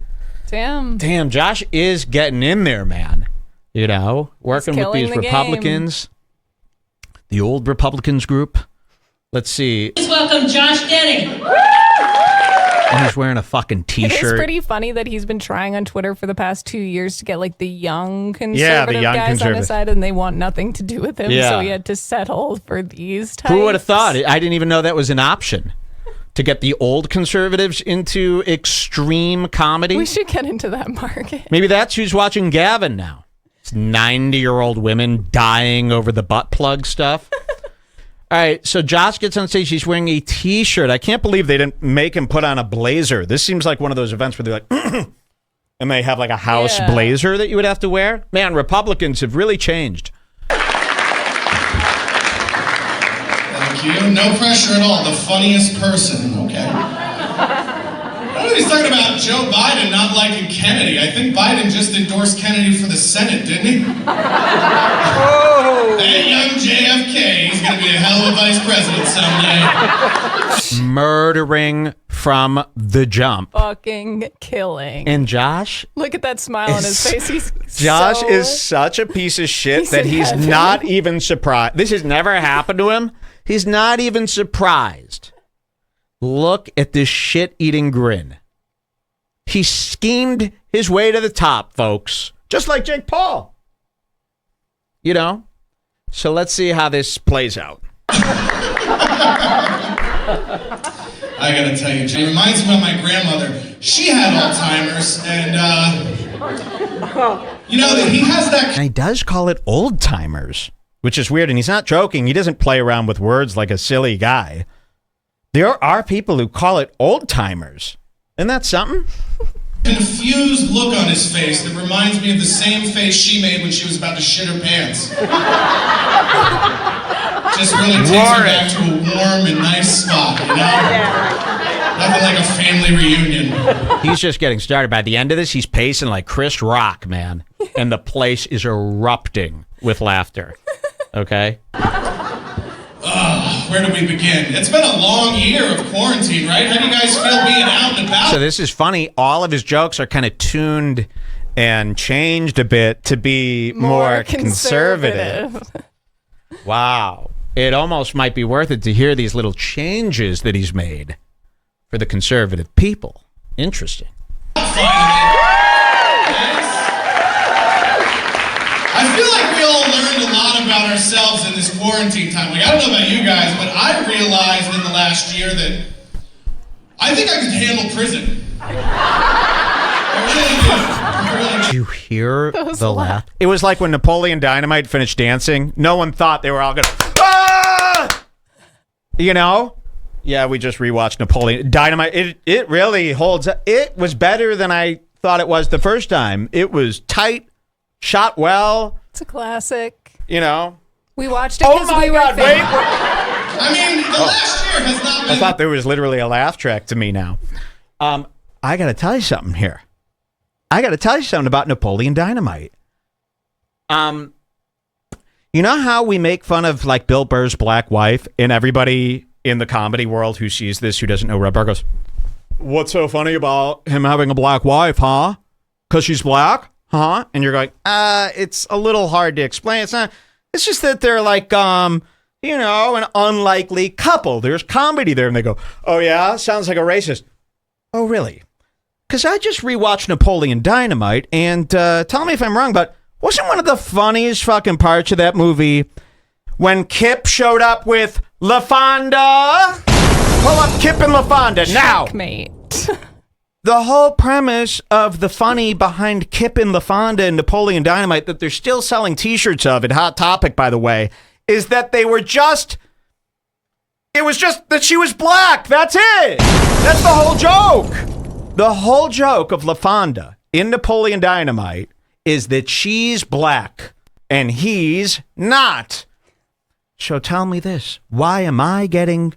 Damn, Josh is getting in there, man. You know, working with these Republicans, the old Republicans group. Let's see. Please welcome Josh Denny. And he's wearing a fucking T-shirt. It's pretty funny that he's been trying on Twitter for the past 2 years to get like the young conservative guys on his side, and they want nothing to do with him. Yeah. So he had to settle for these types. Who would have thought? I didn't even know that was an option. To get the old conservatives into extreme comedy. We should get into that market. Maybe that's who's watching Gavin now. It's 90-year-old women dying over the butt plug stuff. All right, so Josh gets on stage. He's wearing a T-shirt. I can't believe they didn't make him put on a blazer. This seems like one of those events where they're like, and they have like a house blazer that you would have to wear. Man, Republicans have really changed. Thank you. No pressure at all. The funniest person. Okay. He's talking about Joe Biden not liking Kennedy. I think Biden just endorsed Kennedy for the Senate, didn't he? Oh. Hey, young JFK. He's going to be a hell of a vice president someday. Murdering from the jump. Fucking killing. And Josh? Look at that smile on his face. Josh is such a piece of shit that he's not even surprised. This has never happened to him. He's not even surprised. Look at this shit-eating grin. He schemed his way to the top, folks. Just like Jake Paul. You know? So let's see how this plays out. I gotta tell you, it reminds me of my grandmother. She had Alzheimer's, and, you know, that he has that... And he does call it old timers, which is weird, and he's not joking. He doesn't play around with words like a silly guy. There are people who call it old timers. Isn't that something? Confused look on his face that reminds me of the same face she made when she was about to shit her pants. Just really takes her back to a warm and nice spot, you know? Nothing like a family reunion. He's just getting started. By the end of this, he's pacing like Chris Rock, man. And the place is erupting with laughter. Okay? Where do we begin? It's been a long year of quarantine, right? How do you guys feel being out and about? So this is funny. All of his jokes are kind of tuned and changed a bit to be more conservative. Wow. It almost might be worth it to hear these little changes that he's made for the conservative people. Interesting. I feel like we all learned a lot about ourselves in this quarantine time. Like, I don't know about you guys, but I realized in the last year that I think I could handle prison. I really do. Did you hear the laugh? It was like when Napoleon Dynamite finished dancing. No one thought they were all going to, ah! You know? Yeah, we just rewatched Napoleon Dynamite. It really holds up. It was better than I thought it was the first time. It was tight. Shot well. It's a classic. You know. We watched it because we were wait. I mean, the last year has not been... I thought there was literally a laugh track to me now. I got to tell you something here. I got to tell you something about Napoleon Dynamite. You know how we make fun of like Bill Burr's black wife, and everybody in the comedy world who sees this, who doesn't know Redbar, goes, "What's so funny about him having a black wife, huh? Because she's black? Huh?" And you're going, it's a little hard to explain. It's not. It's just that they're like, you know, an unlikely couple. There's comedy there. And they go, "Oh, yeah? Sounds like a racist." Oh, really? Because I just rewatched Napoleon Dynamite, and tell me if I'm wrong, but wasn't one of the funniest fucking parts of that movie when Kip showed up with LaFonda? Pull up Kip and LaFonda now. Checkmate. The whole premise of the funny behind Kip and LaFonda and Napoleon Dynamite that they're still selling T-shirts of at Hot Topic, by the way, is that they were just. It was just that she was black. That's it. That's the whole joke. The whole joke of LaFonda in Napoleon Dynamite is that she's black and he's not. So tell me this. Why am I getting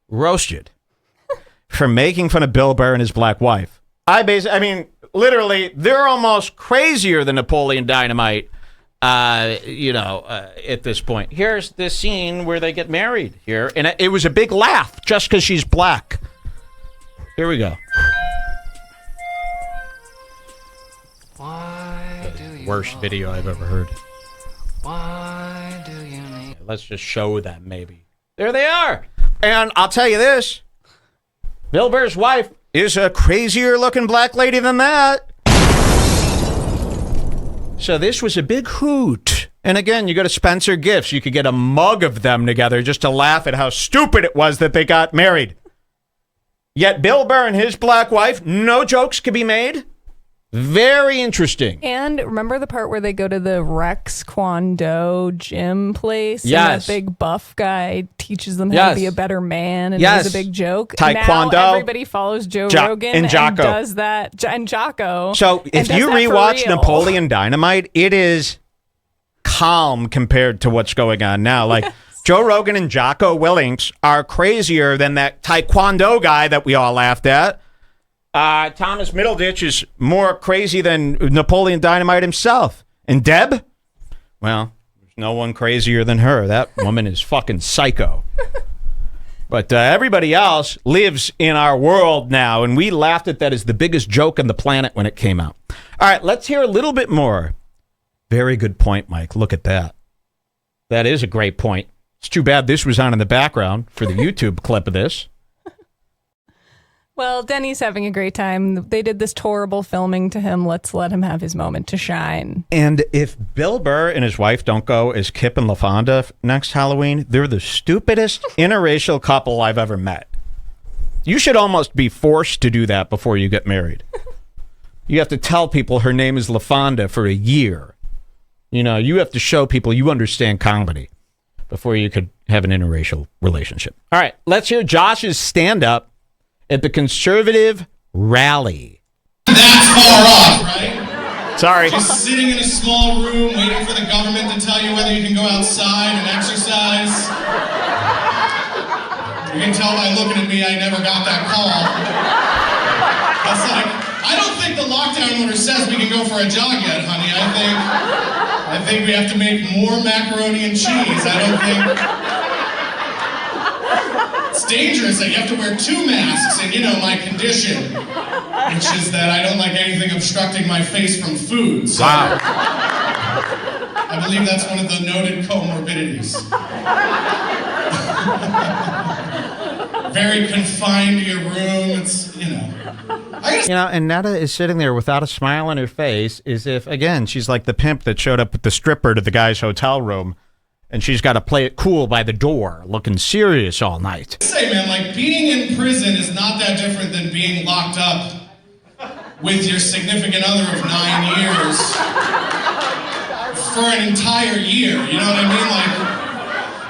roasted for making fun of Bill Burr and his black wife? I mean, literally, they're almost crazier than Napoleon Dynamite, at this point. Here's the scene where they get married here, and it was a big laugh just because she's black. Here we go. Why do you Worst video I've ever heard. Why do you need... Let's just show them, maybe. There they are. And I'll tell you this. Bill Burr's wife is a crazier looking black lady than that. So this was a big hoot. And again, you go to Spencer Gifts. You could get a mug of them together just to laugh at how stupid it was that they got married. Yet Bill Burr and his black wife, no jokes could be made. Very interesting. And remember the part where they go to the Rex Kwon Do gym place? Yes. And that big buff guy teaches them how to be a better man, and it was a big joke. Taekwondo. Now everybody follows Joe Rogan and Jocko. does that. And Jocko. So if you rewatch Napoleon Dynamite, it is calm compared to what's going on now. Like Joe Rogan and Jocko Willink are crazier than that Taekwondo guy that we all laughed at. Thomas Middleditch is more crazy than Napoleon Dynamite himself. And Deb? Well, there's no one crazier than her. That woman is fucking psycho. But everybody else lives in our world now, and we laughed at that as the biggest joke on the planet when it came out. All right, let's hear a little bit more. Very good point, Mike. Look at that. That is a great point. It's too bad this was on in the background for the YouTube clip of this. Well, Denny's having a great time. They did this horrible filming to him. Let's let him have his moment to shine. And if Bill Burr and his wife don't go as Kip and LaFonda next Halloween, they're the stupidest interracial couple I've ever met. You should almost be forced to do that before you get married. You have to tell people her name is LaFonda for a year. You know, you have to show people you understand comedy before you could have an interracial relationship. All right, let's hear Josh's stand-up at the conservative rally. That's far off, right? Sorry. Just sitting in a small room waiting for the government to tell you whether you can go outside and exercise. You can tell by looking at me I never got that call. That's like, I don't think the lockdown order says we can go for a jog yet, honey. I think we have to make more macaroni and cheese. I don't think... It's dangerous that you have to wear 2 masks, and you know my condition, which is that I don't like anything obstructing my face from food. So wow. I believe that's one of the noted comorbidities. Very confined to your room. It's, you know. And Netta is sitting there without a smile on her face, as if, again, she's like the pimp that showed up with the stripper to the guy's hotel room. And she's got to play it cool by the door, looking serious all night. Say, man, like being in prison is not that different than being locked up with your significant other of 9 years for an entire year. You know what I mean?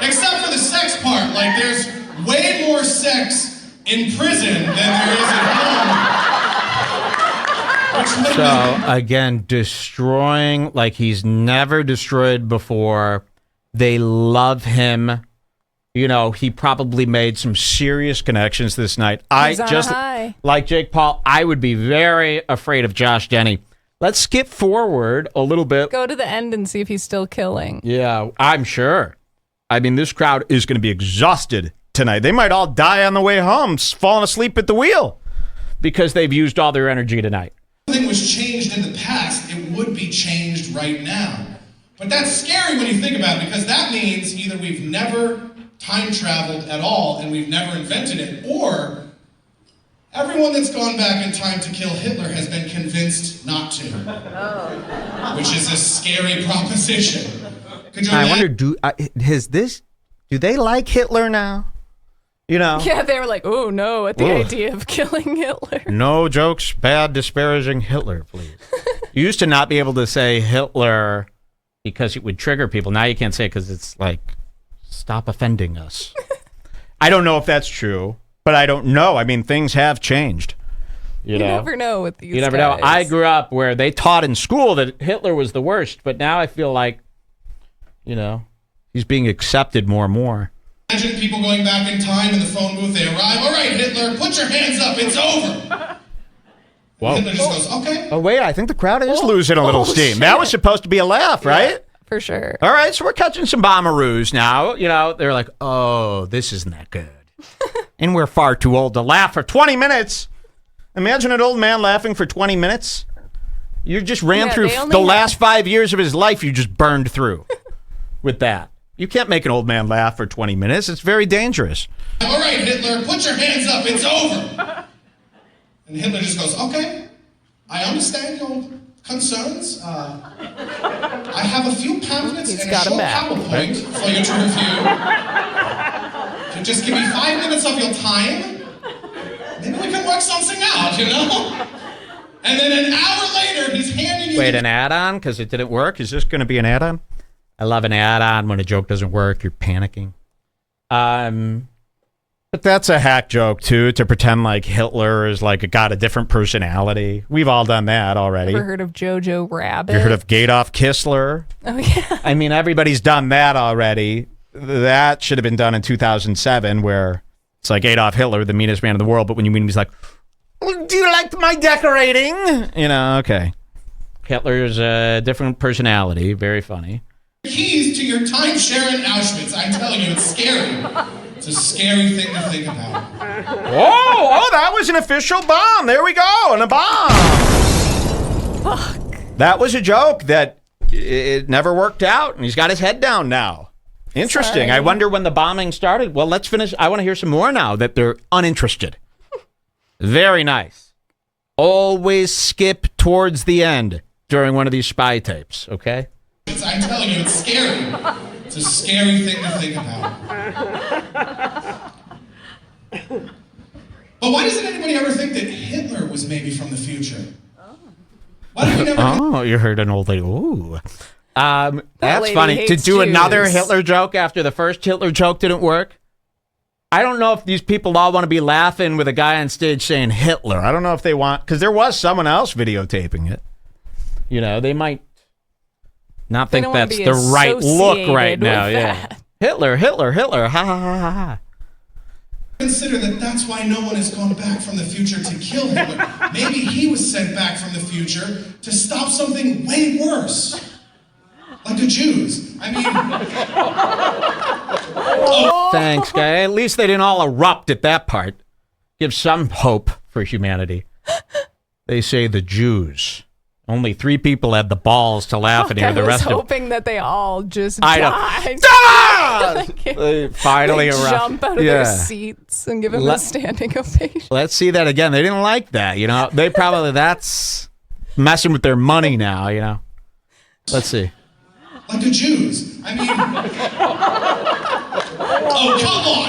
Like, except for the sex part. Like, there's way more sex in prison than there is at home. So, again, destroying like he's never destroyed before. They love him. You know, he probably made some serious connections this night. He's on a high. Like Jake Paul, I would be very afraid of Josh Denny. Let's skip forward a little bit. Go to the end and see if he's still killing. Yeah, I'm sure. I mean, this crowd is going to be exhausted tonight. They might all die on the way home, falling asleep at the wheel, because they've used all their energy tonight. Something was changed in the past, it would be changed right now. But that's scary when you think about it, because that means either we've never time traveled at all and we've never invented it, or everyone that's gone back in time to kill Hitler has been convinced not to. Oh. Which is a scary proposition. I wonder, do they like Hitler now? You know? Yeah, they were like, oh no, at the idea of killing Hitler. No jokes, bad, disparaging Hitler, please. You used to not be able to say Hitler because it would trigger people. Now you can't say it because it's like Stop offending us. I don't know if that's true, but I don't know. I mean, things have changed. You never know with these You never guys. know. I grew up where they taught in school that Hitler was the worst, but now I feel like, he's being accepted more and more. Imagine people going back in time in the phone booth. They arrive. All right, Hitler, put your hands up. It's over. Whoa. Hitler just goes, okay. Oh, wait, I think the crowd is losing a little steam. Shit. That was supposed to be a laugh, right? Yeah, for sure. All right, so we're catching some bomberoos now. They're like, oh, this isn't that good. And we're far too old to laugh for 20 minutes. Imagine an old man laughing for 20 minutes. You just ran through the last 5 years of his life you just burned through with that. You can't make an old man laugh for 20 minutes. It's very dangerous. All right, Hitler, put your hands up. It's over. And Hitler just goes, okay, I understand your concerns. I have a few pamphlets and a short PowerPoint for you to review. If you just give me 5 minutes of your time, maybe we can work something out, And then an hour later, he's handing you... Wait, an add-on? Because it didn't work? Is this going to be an add-on? I love an add-on when a joke doesn't work. You're panicking. But that's a hack joke, too, to pretend like Hitler is got a different personality. We've all done that already. Ever heard of Jojo Rabbit? You heard of Adolf Kistler? Oh, yeah. I mean, everybody's done that already. That should have been done in 2007, where it's like Adolf Hitler, the meanest man in the world, but when you meet him, he's like, do you like my decorating? Okay. Hitler's a different personality. Very funny. Keys to your timeshare in Auschwitz. I'm telling you, it's scary. It's a scary thing to think about. Oh, that was an official bomb. There we go, and a bomb. Fuck. That was a joke that it never worked out, and he's got his head down now. Interesting. Sorry. I wonder when the bombing started. Well, let's finish. I want to hear some more now that they're uninterested. Very nice. Always skip towards the end during one of these spy tapes, okay? I'm telling you, it's scary. It's a scary thing to think about. But why doesn't anybody ever think that Hitler was maybe from the future? Why do we never... Oh, you heard an old lady. Ooh. That's lady funny. To hates do another Jews. Hitler joke after the first Hitler joke didn't work. I don't know if these people all want to be laughing with a guy on stage saying Hitler. I don't know if they want... Because there was someone else videotaping it. They might not think that's the right look right now. Yeah. Hitler, ha ha ha ha ha. Consider that that's why no one has gone back from the future to kill Hitler. Maybe he was sent back from the future to stop something way worse. Like the Jews. I mean... Thanks, guy. At least they didn't all erupt at that part. Give some hope for humanity. They say the Jews. Only 3 people had the balls to laugh at here. The rest I was hoping that they all just I died. They finally they erupt. jump out of their seats and give him a standing ovation. Let's see that again. They didn't like that, They probably, that's messing with their money now, Let's see. Like the Jews. I mean... Oh, come on,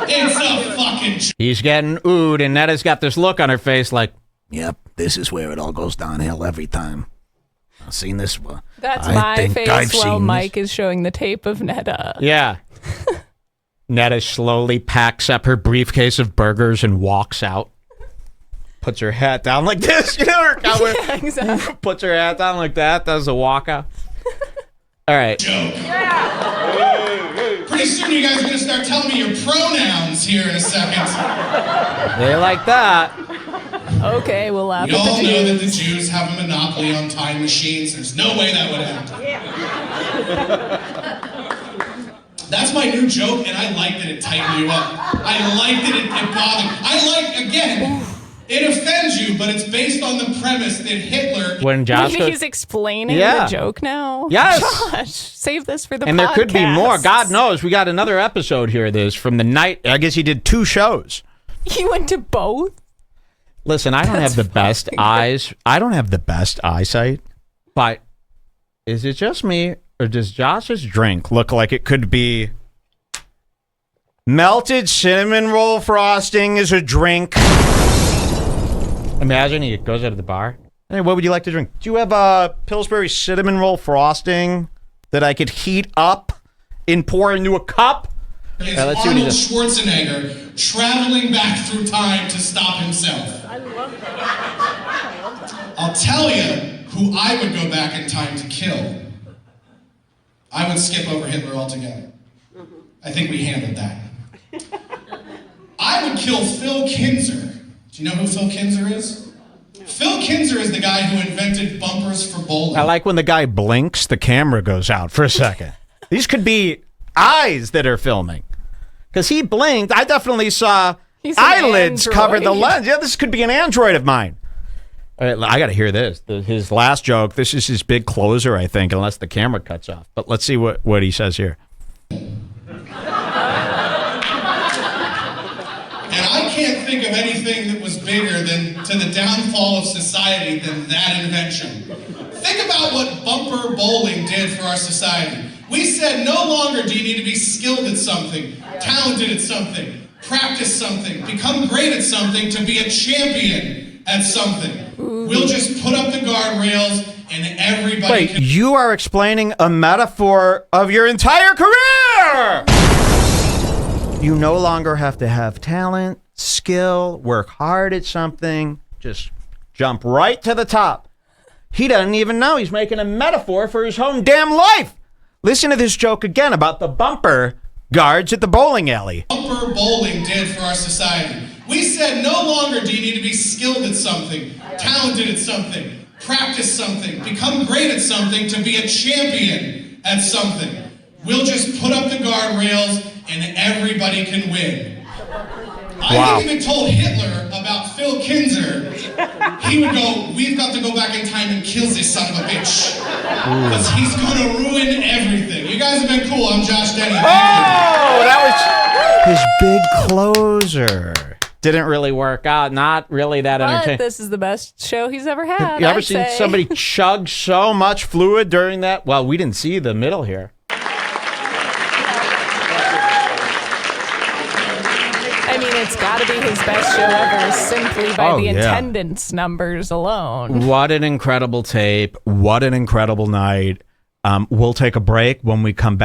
guys! It's a fucking... He's getting oohed, and Netta's got this look on her face like, yep, this is where it all goes downhill every time. I've seen this one. That's my face while Mike is showing the tape of Netta. Yeah. Netta slowly packs up her briefcase of burgers and walks out. Puts her hat down like this, her cowboy. Yeah, exactly. Puts her hat down like that, does a walkout. All right. Joke. Pretty soon you guys are going to start telling me your pronouns here in a second. They like that. Okay, we'll laugh We at the all know that the Jews. Jews have a monopoly on time machines. There's no way that would happen. That's my new joke, and I like that it tightened you up. I like that it bothered. I like, again, it offends you, but it's based on the premise that Hitler... When Josh He's explaining the joke now? Yes. Josh, save this for the And there could be more. God knows. We got another episode here of this from the night. I guess he did 2 shows. He went to both? Listen, I don't have the best eyes. I don't have the best eyesight. But is it just me, or does Josh's drink look like it could be melted cinnamon roll frosting is a drink? Imagine he goes out of the bar. Hey, what would you like to drink? Do you have Pillsbury cinnamon roll frosting? that I could heat up and pour into a cup? It's Let's see what he Arnold does. Schwarzenegger traveling back through time to stop himself. I love that. I'll tell you who I would go back in time to kill. I would skip over Hitler altogether. I think we handled that. I would kill Phil Kinzer. Do you know who Phil Kinzer is? Phil Kinzer is the guy who invented bumpers for bowling. I like when the guy blinks, the camera goes out for a second. These could be eyes that are filming. Because he blinked. I definitely saw He's an eyelids cover the android. lens. Yeah, this could be an android of mine. All right, I got to hear this. His last joke. This is his big closer, I think, unless the camera cuts off. But let's see what he says here. And I can't think of anything that was bigger than to the downfall of society than that invention. Think about what bumper bowling did for our society. We said no longer do you need to be skilled at something, talented at something, practice something, become great at something to be a champion at something. We'll just put up the guardrails and everybody Wait, can... you are explaining a metaphor of your entire career! You no longer have to have talent, skill, work hard at something, just jump right to the top. He doesn't even know he's making a metaphor for his own damn life. Listen to this joke again about the bumper guards at the bowling alley. Bumper bowling did for our society. We said no longer do you need to be skilled at something, talented at something, practice something, become great at something to be a champion at something. We'll just put up the guardrails and everybody can win. I think if you told Hitler about Phil Kinzer, he would go, we've got to go back in time and kill this son of a bitch. Because he's going to ruin everything. You guys have been cool. I'm Josh Denny. Oh, that was his big closer. Didn't really work out. Not really that But entertaining. this is the best show he's ever had. You ever I'd seen say. somebody chug so much fluid during that? Well, we didn't see the middle here. I mean, it's got to be his best show ever simply by Oh, the yeah. attendance numbers alone. What an incredible tape. What an incredible night. We'll take a break. When we come back,